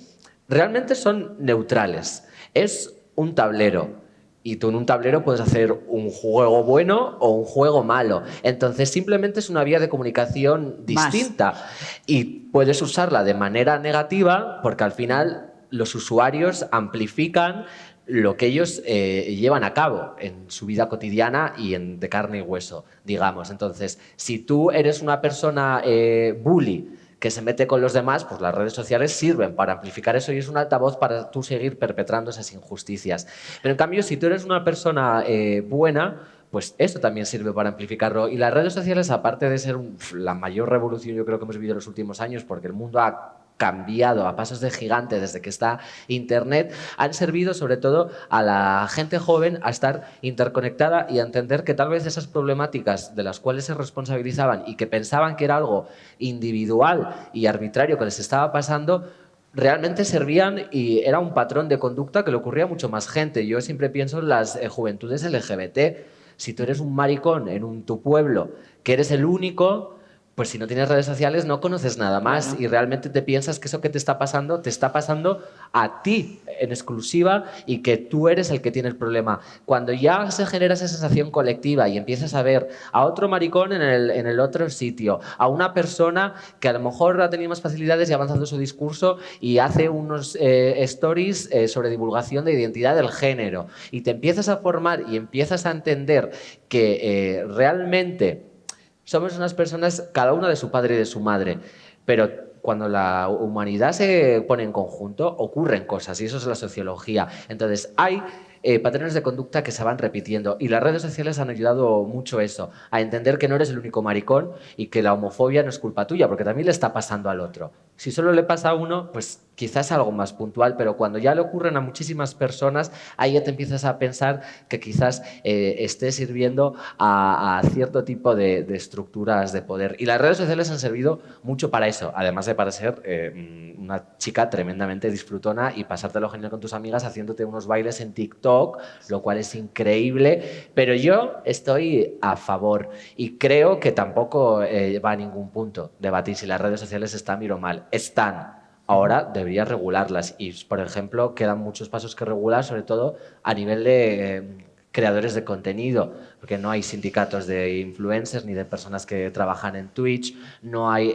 realmente son neutrales. Es un tablero. Y tú en un tablero puedes hacer un juego bueno o un juego malo. Entonces, simplemente es una vía de comunicación distinta. Y puedes usarla de manera negativa porque al final los usuarios amplifican lo que ellos llevan a cabo en su vida cotidiana y de carne y hueso, digamos. Entonces, si tú eres una persona bully que se mete con los demás, pues las redes sociales sirven para amplificar eso y es un altavoz para tú seguir perpetrando esas injusticias. Pero en cambio, si tú eres una persona buena, pues eso también sirve para amplificarlo. Y las redes sociales, aparte de ser la mayor revolución yo creo que hemos vivido en los últimos años, porque el mundo ha cambiado a pasos de gigante desde que está Internet, han servido sobre todo a la gente joven a estar interconectada y a entender que tal vez esas problemáticas de las cuales se responsabilizaban y que pensaban que era algo individual y arbitrario que les estaba pasando, realmente servían y era un patrón de conducta que le ocurría a mucho más gente. Yo siempre pienso en las juventudes LGBT. Si tú eres un maricón en tu pueblo, que eres el único, pues si no tienes redes sociales no conoces nada más y realmente te piensas que eso que te está pasando a ti en exclusiva y que tú eres el que tiene el problema. Cuando ya se genera esa sensación colectiva y empiezas a ver a otro maricón en el otro sitio, a una persona que a lo mejor ha tenido más facilidades y ha avanzado su discurso y hace unos stories sobre divulgación de identidad del género y te empiezas a formar y empiezas a entender que realmente somos unas personas, cada una de su padre y de su madre, pero cuando la humanidad se pone en conjunto, ocurren cosas, y eso es la sociología. Entonces, hay patrones de conducta que se van repitiendo, y las redes sociales han ayudado mucho eso, a entender que no eres el único maricón y que la homofobia no es culpa tuya, porque también le está pasando al otro. Si solo le pasa a uno, pues quizás algo más puntual, pero cuando ya le ocurren a muchísimas personas, ahí ya te empiezas a pensar que quizás esté sirviendo a cierto tipo de estructuras de poder. Y las redes sociales han servido mucho para eso, además de para ser una chica tremendamente disfrutona y pasártelo genial con tus amigas haciéndote unos bailes en TikTok, lo cual es increíble, pero yo estoy a favor y creo que tampoco va a ningún punto debatir si las redes sociales están bien o mal. Están. Ahora debería regularlas y, por ejemplo, quedan muchos pasos que regular, sobre todo a nivel de creadores de contenido, porque no hay sindicatos de influencers ni de personas que trabajan en Twitch, no hay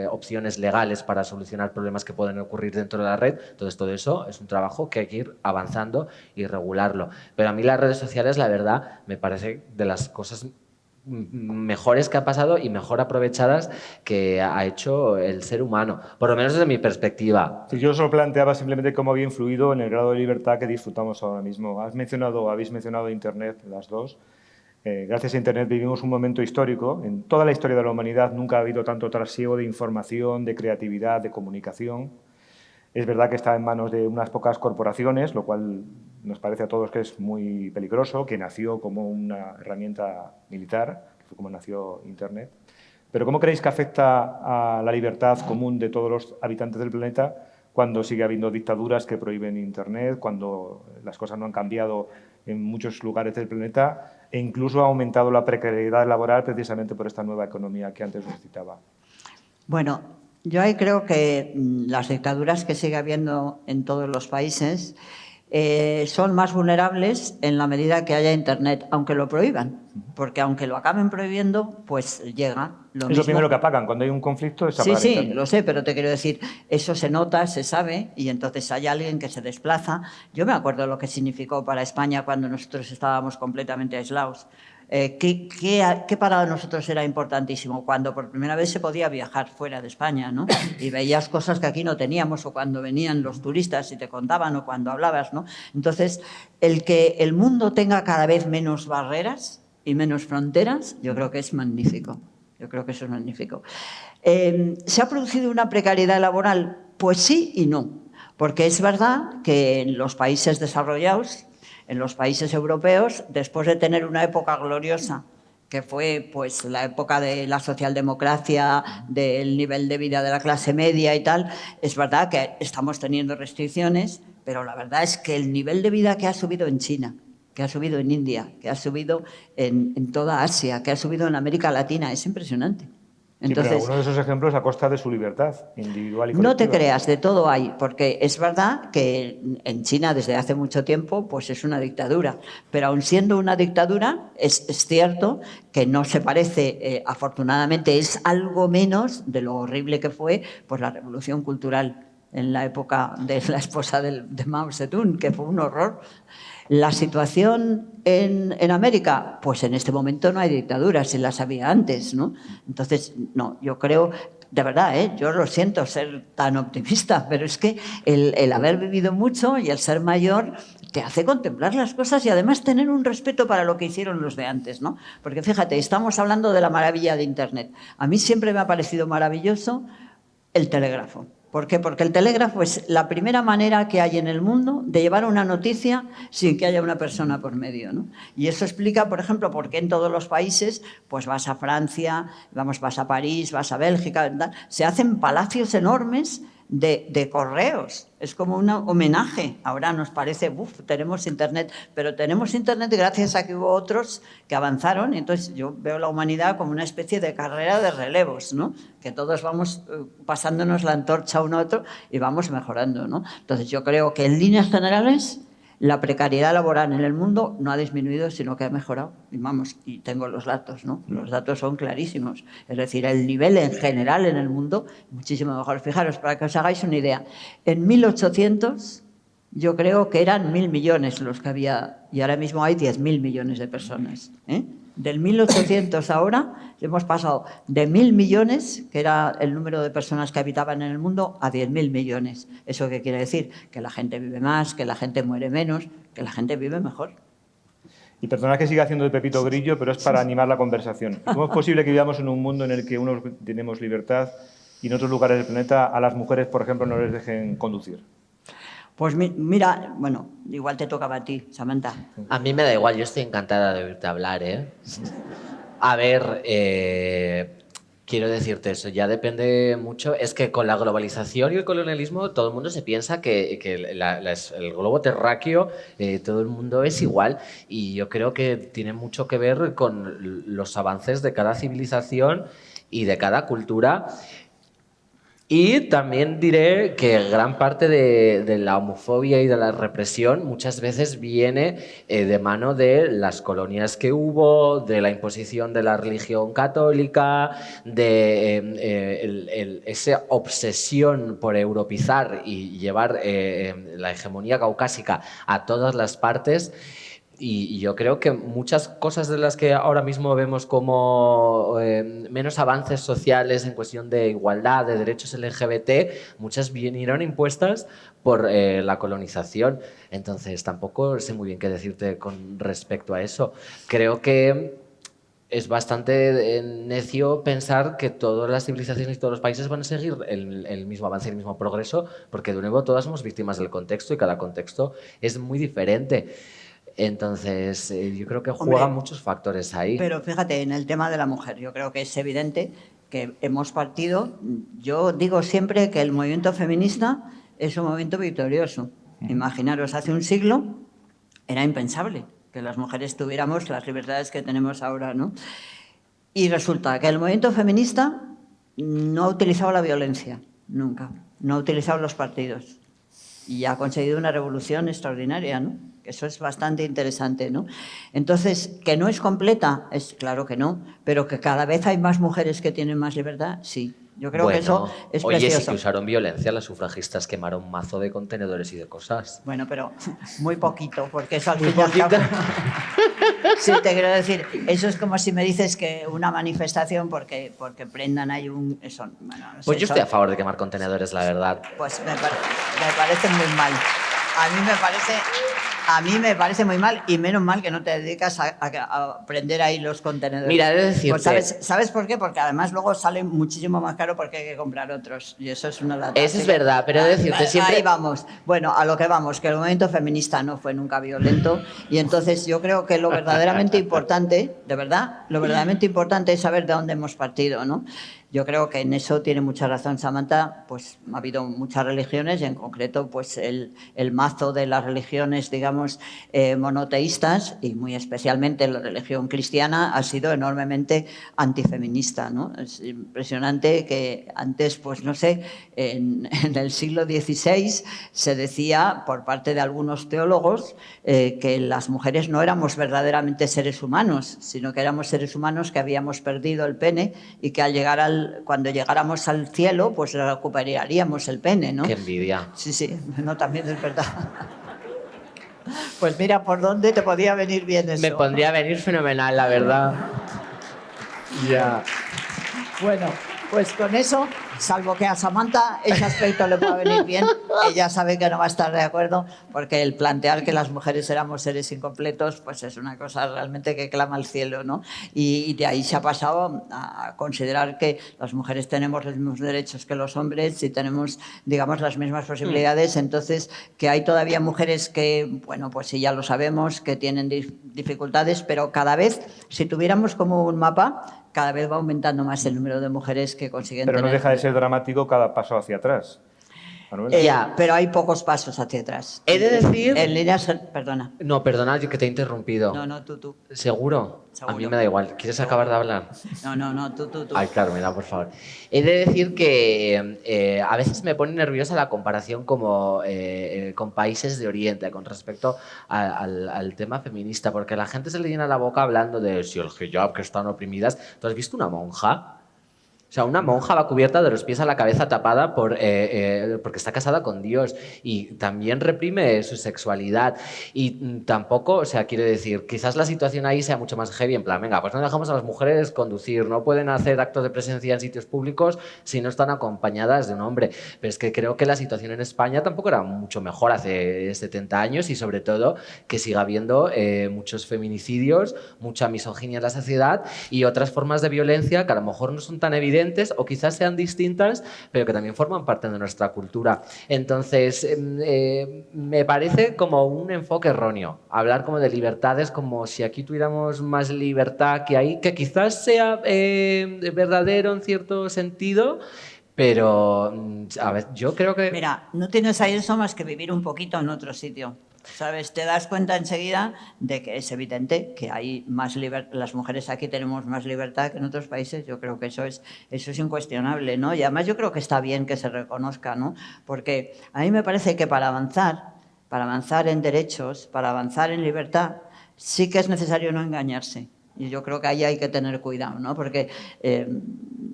opciones legales para solucionar problemas que pueden ocurrir dentro de la red. Entonces, todo eso es un trabajo que hay que ir avanzando y regularlo. Pero a mí las redes sociales, la verdad, me parece de las cosas mejores que ha pasado y mejor aprovechadas que ha hecho el ser humano, por lo menos desde mi perspectiva. Sí, yo solo planteaba simplemente cómo había influido en el grado de libertad que disfrutamos ahora mismo. Habéis mencionado Internet, las dos. Gracias a Internet vivimos un momento histórico. En toda la historia de la humanidad nunca ha habido tanto trasiego de información, de creatividad, de comunicación. Es verdad que está en manos de unas pocas corporaciones, lo cual nos parece a todos que es muy peligroso, que nació como una herramienta militar, que fue como nació Internet. Pero ¿cómo creéis que afecta a la libertad común de todos los habitantes del planeta cuando sigue habiendo dictaduras que prohíben Internet, cuando las cosas no han cambiado en muchos lugares del planeta e incluso ha aumentado la precariedad laboral precisamente por esta nueva economía que antes os citaba? Bueno, yo ahí creo que las dictaduras que sigue habiendo en todos los países son más vulnerables en la medida que haya Internet, aunque lo prohíban, porque aunque lo acaben prohibiendo, pues llega lo mismo. Es lo primero que apagan, cuando hay un conflicto es apagar Sí, Internet. lo sé, pero te quiero decir, eso se nota, se sabe, y entonces hay alguien que se desplaza. Yo me acuerdo lo que significó para España cuando nosotros estábamos completamente aislados. ¿Qué para nosotros era importantísimo? Cuando por primera vez se podía viajar fuera de España, ¿no? Y veías cosas que aquí no teníamos, o cuando venían los turistas y te contaban, o cuando hablabas, ¿no? Entonces, el que el mundo tenga cada vez menos barreras y menos fronteras, yo creo que es magnífico. Yo creo que eso es magnífico. ¿Se ha producido una precariedad laboral? Pues sí y no, porque es verdad que en los países desarrollados, en los países europeos, después de tener una época gloriosa, que fue pues la época de la socialdemocracia, del nivel de vida de la clase media y tal, es verdad que estamos teniendo restricciones, pero la verdad es que el nivel de vida que ha subido en China, que ha subido en India, que ha subido en toda Asia, que ha subido en América Latina, es impresionante. Entonces, sí, pero algunos de esos ejemplos a costa de su libertad individual y colectiva. No te creas, de todo hay, porque es verdad que en China desde hace mucho tiempo pues es una dictadura, pero aun siendo una dictadura es cierto que no se parece, afortunadamente es algo menos de lo horrible que fue pues la revolución cultural en la época de la esposa de Mao Zedong, que fue un horror. La situación en América, pues en este momento no hay dictaduras, si las había antes, ¿no? Entonces, no, yo creo, de verdad, yo lo siento ser tan optimista, pero es que el haber vivido mucho y el ser mayor te hace contemplar las cosas y además tener un respeto para lo que hicieron los de antes, ¿no? Porque fíjate, estamos hablando de la maravilla de Internet. A mí siempre me ha parecido maravilloso el telégrafo. ¿Por qué? Porque el telégrafo es la primera manera que hay en el mundo de llevar una noticia sin que haya una persona por medio, ¿no? Y eso explica, por ejemplo, por qué en todos los países, pues vas a Francia, vas a París, vas a Bélgica, ¿verdad? Se hacen palacios enormes de correos. Es como un homenaje. Ahora nos parece, tenemos Internet, pero tenemos Internet gracias a que hubo otros que avanzaron. Entonces yo veo la humanidad como una especie de carrera de relevos, ¿no? Que todos vamos pasándonos la antorcha uno a otro y vamos mejorando, ¿no? Entonces yo creo que en líneas generales la precariedad laboral en el mundo no ha disminuido, sino que ha mejorado. Y vamos, y tengo los datos, ¿no? Los datos son clarísimos. Es decir, el nivel en general en el mundo, muchísimo mejor. Fijaros, para que os hagáis una idea, en 1800 yo creo que eran 1.000 millones los que había, y ahora mismo hay 10.000 millones de personas, ¿eh? Del 1800 ahora hemos pasado de 1.000 millones, que era el número de personas que habitaban en el mundo, a 10.000 millones. ¿Eso qué quiere decir? Que la gente vive más, que la gente muere menos, que la gente vive mejor. Y perdona que siga haciendo de Pepito Grillo, pero es para animar la conversación. ¿Cómo es posible que vivamos en un mundo en el que unos tenemos libertad y en otros lugares del planeta a las mujeres, por ejemplo, no les dejen conducir? Pues mira, bueno, igual te tocaba a ti, Samantha. A mí me da igual, yo estoy encantada de oírte hablar, ¿eh? A ver, quiero decirte eso, ya depende mucho. Es que con la globalización y el colonialismo todo el mundo se piensa que el globo terráqueo, todo el mundo es igual. Y yo creo que tiene mucho que ver con los avances de cada civilización y de cada cultura. Y también diré que gran parte de la homofobia y de la represión muchas veces viene de mano de las colonias que hubo, de la imposición de la religión católica, de esa obsesión por europeizar y llevar la hegemonía caucásica a todas las partes. Y yo creo que muchas cosas de las que ahora mismo vemos como menos avances sociales en cuestión de igualdad, de derechos LGBT, muchas vinieron impuestas por la colonización. Entonces tampoco sé muy bien qué decirte con respecto a eso. Creo que es bastante necio pensar que todas las civilizaciones y todos los países van a seguir el mismo avance y el mismo progreso, porque de nuevo todas somos víctimas del contexto y cada contexto es muy diferente. Entonces, yo creo que juegan muchos factores ahí. Pero fíjate, en el tema de la mujer, yo creo que es evidente que hemos partido. Yo digo siempre que el movimiento feminista es un movimiento victorioso. Imaginaros, hace un siglo era impensable que las mujeres tuviéramos las libertades que tenemos ahora, ¿no? Y resulta que el movimiento feminista no ha utilizado la violencia, nunca. No ha utilizado los partidos. Y ha conseguido una revolución extraordinaria, ¿no? Eso es bastante interesante, ¿no? Entonces, ¿que no es completa? Es claro que no, pero que cada vez hay más mujeres que tienen más libertad, sí. Yo creo que eso es oye, precioso. Sí que usaron violencia, las sufragistas quemaron un mazo de contenedores y de cosas. Bueno, pero muy poquito, porque eso al final... Sí, te quiero decir, eso es como si me dices que una manifestación porque prendan ahí un... Eso, bueno, no sé, pues yo estoy a favor de quemar contenedores, la verdad. Pues me parece muy mal. A mí me parece muy mal, y menos mal que no te dedicas a prender ahí los contenedores. Mira, he de decirte... Pues ¿sabes por qué? Porque además luego sale muchísimo más caro porque hay que comprar otros, y eso es una lata. Eso es verdad, pero he de decirte siempre... Ahí vamos. Bueno, a lo que vamos, que el movimiento feminista no fue nunca violento, y entonces yo creo que lo verdaderamente importante, de verdad, lo verdaderamente importante es saber de dónde hemos partido, ¿no? Yo creo que en eso tiene mucha razón Samantha, pues ha habido muchas religiones y en concreto pues el mazo de las religiones, digamos, monoteístas y muy especialmente la religión cristiana ha sido enormemente antifeminista, ¿no? Es impresionante que antes, pues no sé, en el siglo XVI se decía por parte de algunos teólogos que las mujeres no éramos verdaderamente seres humanos, sino que éramos seres humanos que habíamos perdido el pene y que al llegar cuando llegáramos al cielo, pues recuperaríamos el pene, ¿no? ¡Qué envidia! Sí, no, también es verdad. Pues mira, ¿por dónde te podía venir bien eso? Me pondría a venir fenomenal, la verdad. Ya. Bueno, pues con eso salvo que a Samantha ese aspecto le pueda venir bien, ella sabe que no va a estar de acuerdo, porque el plantear que las mujeres éramos seres incompletos, pues es una cosa realmente que clama al cielo, ¿no? Y de ahí se ha pasado a considerar que las mujeres tenemos los mismos derechos que los hombres y tenemos, digamos, las mismas posibilidades. Entonces, que hay todavía mujeres que, bueno, pues sí, ya lo sabemos, que tienen dificultades, pero cada vez, si tuviéramos como un mapa, cada vez va aumentando más el número de mujeres que consiguen Pero no tener... deja de ser dramático cada paso hacia atrás. Manuel. Ya. Pero hay pocos pasos hacia atrás. He de decir... En líneas... Perdona. No, perdona, yo que te he interrumpido. No, tú. ¿Seguro? A mí Seguro. me da igual. ¿Quieres acabar de hablar? No, tú. Ay, Carmela, por favor. He de decir que a veces me pone nerviosa la comparación con países de Oriente con respecto al tema feminista, porque a la gente se le llena la boca hablando de si el hijab, que están oprimidas. ¿Tú has visto una monja? O sea, una monja va cubierta de los pies a la cabeza, tapada porque está casada con Dios, y también reprime su sexualidad. Y tampoco, o sea, quiere decir, quizás la situación ahí sea mucho más heavy, en plan, venga, pues no dejamos a las mujeres conducir, no pueden hacer actos de presencia en sitios públicos si no están acompañadas de un hombre. Pero es que creo que la situación en España tampoco era mucho mejor hace 70 años, y sobre todo que siga habiendo muchos feminicidios, mucha misoginia en la sociedad y otras formas de violencia que a lo mejor no son tan evidentes o quizás sean distintas, pero que también forman parte de nuestra cultura. Entonces, me parece como un enfoque erróneo, hablar como de libertades, como si aquí tuviéramos más libertad que ahí, que quizás sea verdadero en cierto sentido, pero a ver, yo creo que... Mira, no tienes ahí eso más que vivir un poquito en otro sitio. ¿Sabes? Te das cuenta enseguida de que es evidente que hay más libertad. Las mujeres aquí tenemos más libertad que en otros países. Yo creo que eso es incuestionable, ¿no? Y además yo creo que está bien que se reconozca, ¿no? Porque a mí me parece que para avanzar en derechos, para avanzar en libertad, sí que es necesario no engañarse. Y yo creo que ahí hay que tener cuidado, ¿no? Porque,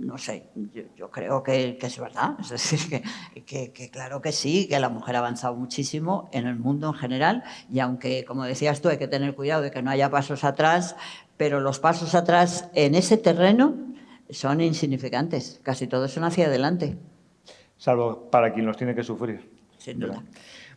no sé, yo creo que es verdad. Es decir, que claro que sí, que la mujer ha avanzado muchísimo en el mundo en general, y aunque, como decías tú, hay que tener cuidado de que no haya pasos atrás, pero los pasos atrás en ese terreno son insignificantes. Casi todos son hacia adelante. Salvo para quien los tiene que sufrir. Sin duda.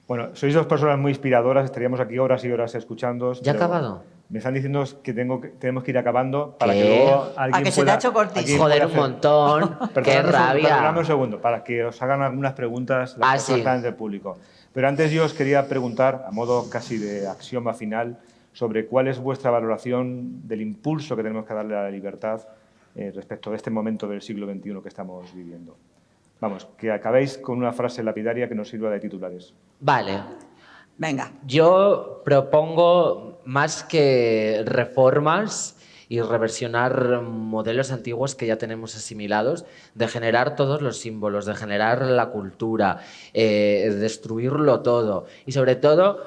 Bueno, sois dos personas muy inspiradoras, estaríamos aquí horas y horas escuchándoos. ¿Ya ha acabado? Me están diciendo que tenemos que ir acabando para ¿Qué? que luego alguien ¿A que se te pueda... ha hecho cortísimo? alguien Joder, pueda un hacer- montón. ¡Qué Perdonadme rabia! un segundo, para que os hagan algunas preguntas las Sí. personas del público. Pero antes yo os quería preguntar, a modo casi de axioma final, sobre cuál es vuestra valoración del impulso que tenemos que darle a la libertad respecto de este momento del siglo XXI que estamos viviendo. Vamos, que acabéis con una frase lapidaria que nos sirva de titulares. Vale. Venga. Yo propongo, más que reformas y reversionar modelos antiguos que ya tenemos asimilados, de generar todos los símbolos, de generar la cultura, destruirlo todo y sobre todo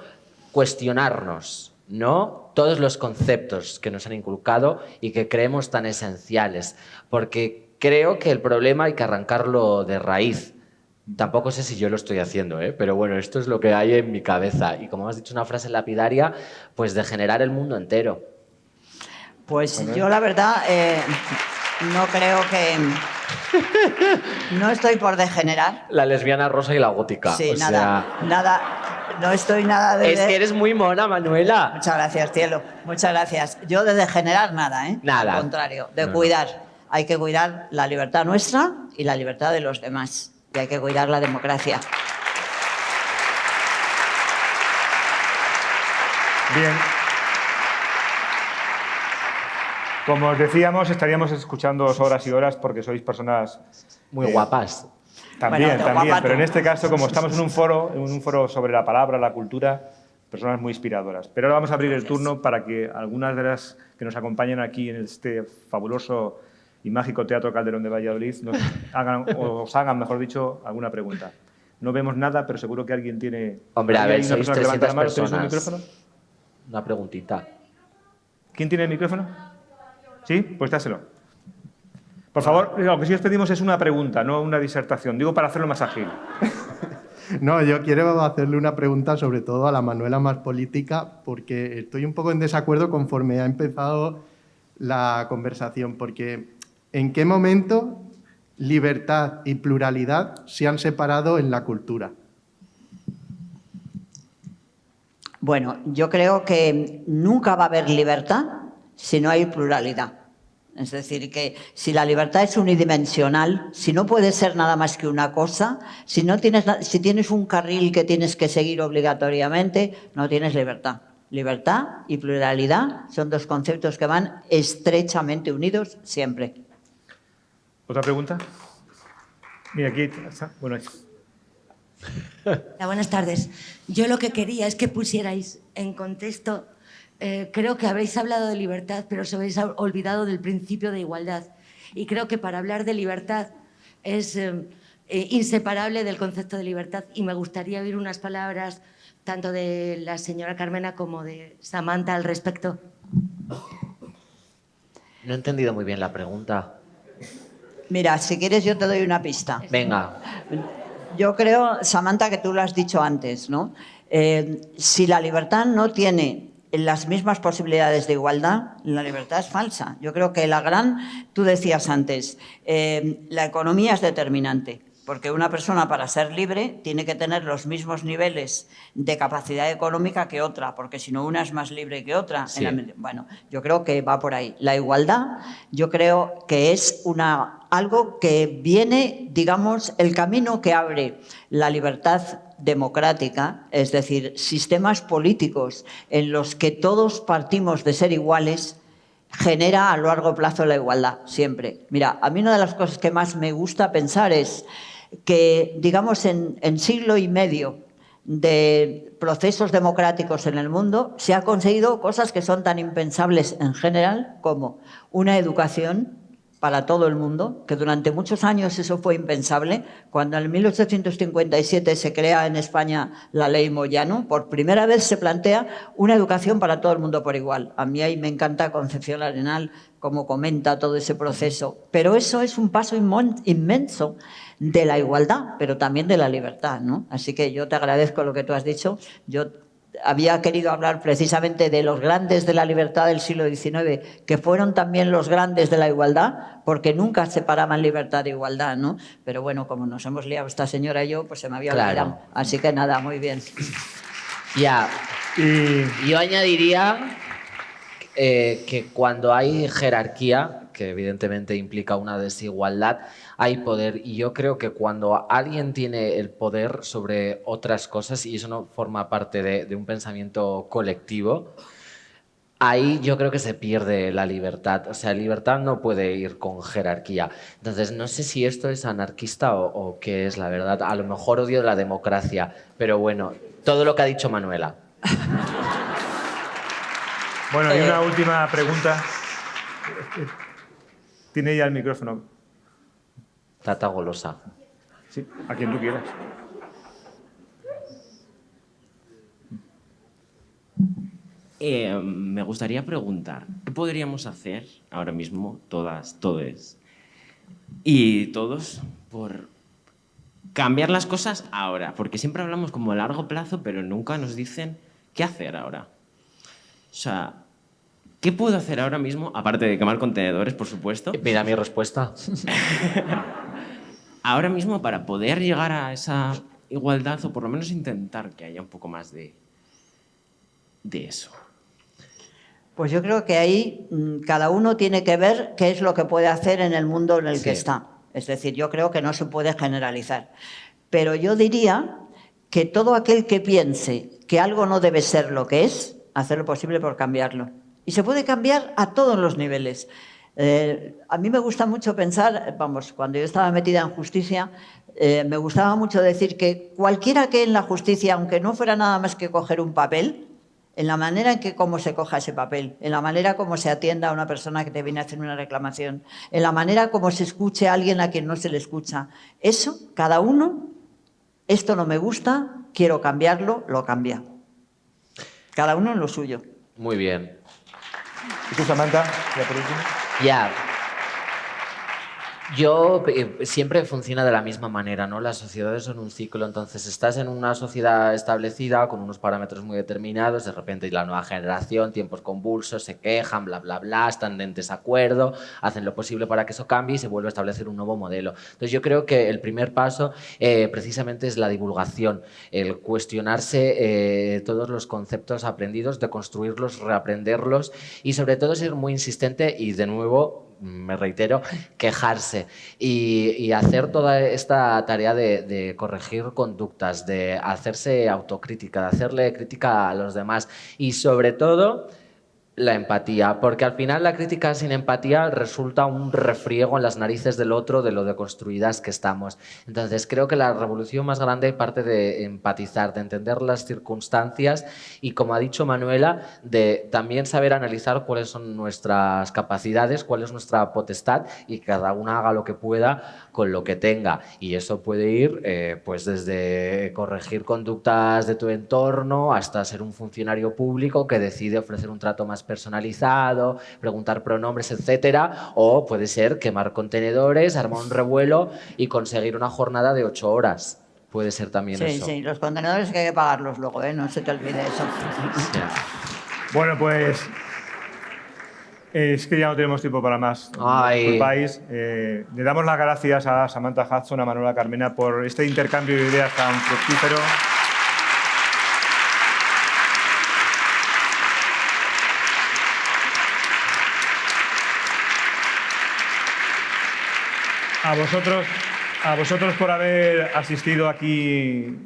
cuestionarnos, ¿no? Todos los conceptos que nos han inculcado y que creemos tan esenciales, porque creo que el problema hay que arrancarlo de raíz. Tampoco sé si yo lo estoy haciendo, pero bueno, esto es lo que hay en mi cabeza. Y como has dicho una frase lapidaria, pues de generar el mundo entero. Pues yo la verdad no creo que... No estoy por degenerar. La lesbiana rosa y la gótica. Sí, o nada, sea, nada, no estoy nada de... es que eres muy mona, Manuela. Muchas gracias, cielo, muchas gracias. Yo de degenerar nada, ¿eh? Nada. Al contrario, de No, cuidar. Hay que cuidar la libertad nuestra y la libertad de los demás. Y hay que cuidar la democracia. Bien. Como os decíamos, estaríamos escuchándoos horas y horas porque sois personas... Muy guapas. También, Bueno, también. guapato. Pero en este caso, como estamos en un foro sobre la palabra, la cultura, personas muy inspiradoras. Pero ahora vamos a abrir el turno para que algunas de las que nos acompañan aquí en este fabuloso y mágico Teatro Calderón de Valladolid os hagan, mejor dicho, alguna pregunta. No vemos nada, pero seguro que alguien tiene... Hombre, a ¿Hay ver, una sois persona que levanta la 300 mano? ¿Tenéis un personas. micrófono? Una preguntita. ¿Quién tiene el micrófono? ¿Sí? Pues dáselo. Por favor, lo que sí os pedimos es una pregunta, no una disertación. Digo para hacerlo más ágil. No, yo quiero hacerle una pregunta sobre todo a la Manuela más política, porque estoy un poco en desacuerdo conforme ha empezado la conversación, porque ¿en qué momento libertad y pluralidad se han separado en la cultura? Bueno, yo creo que nunca va a haber libertad si no hay pluralidad. Es decir, que si la libertad es unidimensional, si no puede ser nada más que una cosa, si tienes un carril que tienes que seguir obligatoriamente, no tienes libertad. Libertad y pluralidad son dos conceptos que van estrechamente unidos siempre. ¿Otra pregunta? Mira, aquí está. Bueno, Hola, buenas tardes. Yo lo que quería es que pusierais en contexto, creo que habéis hablado de libertad, pero os habéis olvidado del principio de igualdad. Y creo que para hablar de libertad es inseparable del concepto de libertad. Y me gustaría oír unas palabras tanto de la señora Carmena como de Samantha al respecto. No he entendido muy bien la pregunta. Mira, si quieres yo te doy una pista. Venga. Yo creo, Samantha, que tú lo has dicho antes, ¿no? Si la libertad no tiene las mismas posibilidades de igualdad, la libertad es falsa. Yo creo que tú decías antes, la economía es determinante, porque una persona para ser libre tiene que tener los mismos niveles de capacidad económica que otra, porque si no una es más libre que otra. Sí. Bueno, yo creo que va por ahí. La igualdad yo creo que es algo que viene, digamos, el camino que abre la libertad democrática, es decir, sistemas políticos en los que todos partimos de ser iguales, genera a largo plazo la igualdad, siempre. Mira, a mí una de las cosas que más me gusta pensar es que, digamos, en siglo y medio de procesos democráticos en el mundo se ha conseguido cosas que son tan impensables en general como una educación para todo el mundo, que durante muchos años eso fue impensable. Cuando en 1857 se crea en España la ley Moyano, por primera vez se plantea una educación para todo el mundo por igual. A mí ahí me encanta Concepción Arenal, cómo comenta todo ese proceso. Pero eso es un paso inmenso de la igualdad, pero también de la libertad, ¿no? Así que yo te agradezco lo que tú has dicho. Yo había querido hablar precisamente de los grandes de la libertad del siglo XIX, que fueron también los grandes de la igualdad, porque nunca separaban libertad de igualdad, ¿no? Pero bueno, como nos hemos liado esta señora y yo, pues se me había olvidado. Así que nada, muy bien. Ya. Yo añadiría que cuando hay jerarquía, que evidentemente implica una desigualdad, hay poder. Y yo creo que cuando alguien tiene el poder sobre otras cosas y eso no forma parte de un pensamiento colectivo, ahí yo creo que se pierde la libertad. O sea, libertad no puede ir con jerarquía. Entonces, no sé si esto es anarquista o qué es, la verdad. A lo mejor odio la democracia, pero bueno, todo lo que ha dicho Manuela. Bueno, y una última pregunta. Tiene ya el micrófono. Tata golosa. Sí, a quien tú quieras. Me gustaría preguntar, ¿qué podríamos hacer ahora mismo, todas, todes y todos, por cambiar las cosas ahora? Porque siempre hablamos como a largo plazo, pero nunca nos dicen qué hacer ahora. O sea, ¿qué puedo hacer ahora mismo, aparte de quemar contenedores, por supuesto? Mira mi respuesta. Ahora mismo para poder llegar a esa igualdad o por lo menos intentar que haya un poco más de eso. Pues yo creo que ahí cada uno tiene que ver qué es lo que puede hacer en el mundo en el que está. Es decir, yo creo que no se puede generalizar. Pero yo diría que todo aquel que piense que algo no debe ser lo que es, hacer lo posible por cambiarlo. Y se puede cambiar a todos los niveles. A mí me gusta mucho pensar, vamos, cuando yo estaba metida en justicia, me gustaba mucho decir que cualquiera que en la justicia, aunque no fuera nada más que coger un papel, en la manera en que cómo se coja ese papel, en la manera como se atienda a una persona que te viene a hacer una reclamación, en la manera como se escuche a alguien a quien no se le escucha, eso, cada uno, esto no me gusta, quiero cambiarlo, lo cambia. Cada uno en lo suyo. Muy bien. ¿Y tú, Samantha? Ya por último. Ya. Yo siempre funciona de la misma manera, ¿no? Las sociedades son un ciclo, entonces estás en una sociedad establecida con unos parámetros muy determinados, de repente la nueva generación, tiempos convulsos, se quejan, bla, bla, bla, están en desacuerdo, hacen lo posible para que eso cambie y se vuelve a establecer un nuevo modelo. Entonces yo creo que el primer paso precisamente es la divulgación, el cuestionarse todos los conceptos aprendidos, deconstruirlos, reaprenderlos y sobre todo ser muy insistente y de nuevo me reitero, quejarse y hacer toda esta tarea de corregir conductas, de hacerse autocrítica, de hacerle crítica a los demás y sobre todo la empatía, porque al final la crítica sin empatía resulta un refriego en las narices del otro de lo deconstruidas que estamos. Entonces creo que la revolución más grande parte de empatizar, de entender las circunstancias y, como ha dicho Manuela, de también saber analizar cuáles son nuestras capacidades, cuál es nuestra potestad y que cada una haga lo que pueda con lo que tenga. Y eso puede ir pues desde corregir conductas de tu entorno hasta ser un funcionario público que decide ofrecer un trato más personalizado, preguntar pronombres, etcétera, o puede ser quemar contenedores, armar un revuelo y conseguir una jornada de 8 horas. Puede ser también eso. Sí, los contenedores que hay que pagarlos luego, no se te olvide eso. Sí. Bueno, pues es que ya no tenemos tiempo para más. Ay. Disculpáis. Le damos las gracias a Samantha Hudson, a Manuela Carmena por este intercambio de ideas tan fructífero. A vosotros por haber asistido aquí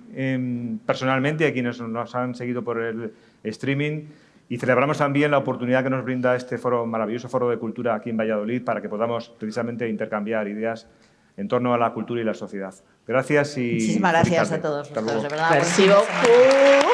personalmente, a quienes nos han seguido por el streaming, y celebramos también la oportunidad que nos brinda este foro, maravilloso foro de cultura aquí en Valladolid, para que podamos precisamente intercambiar ideas en torno a la cultura y la sociedad. Gracias y muchísimas gracias feliz tarde. a todos Hasta vosotros, luego. de verdad. Merci beaucoup.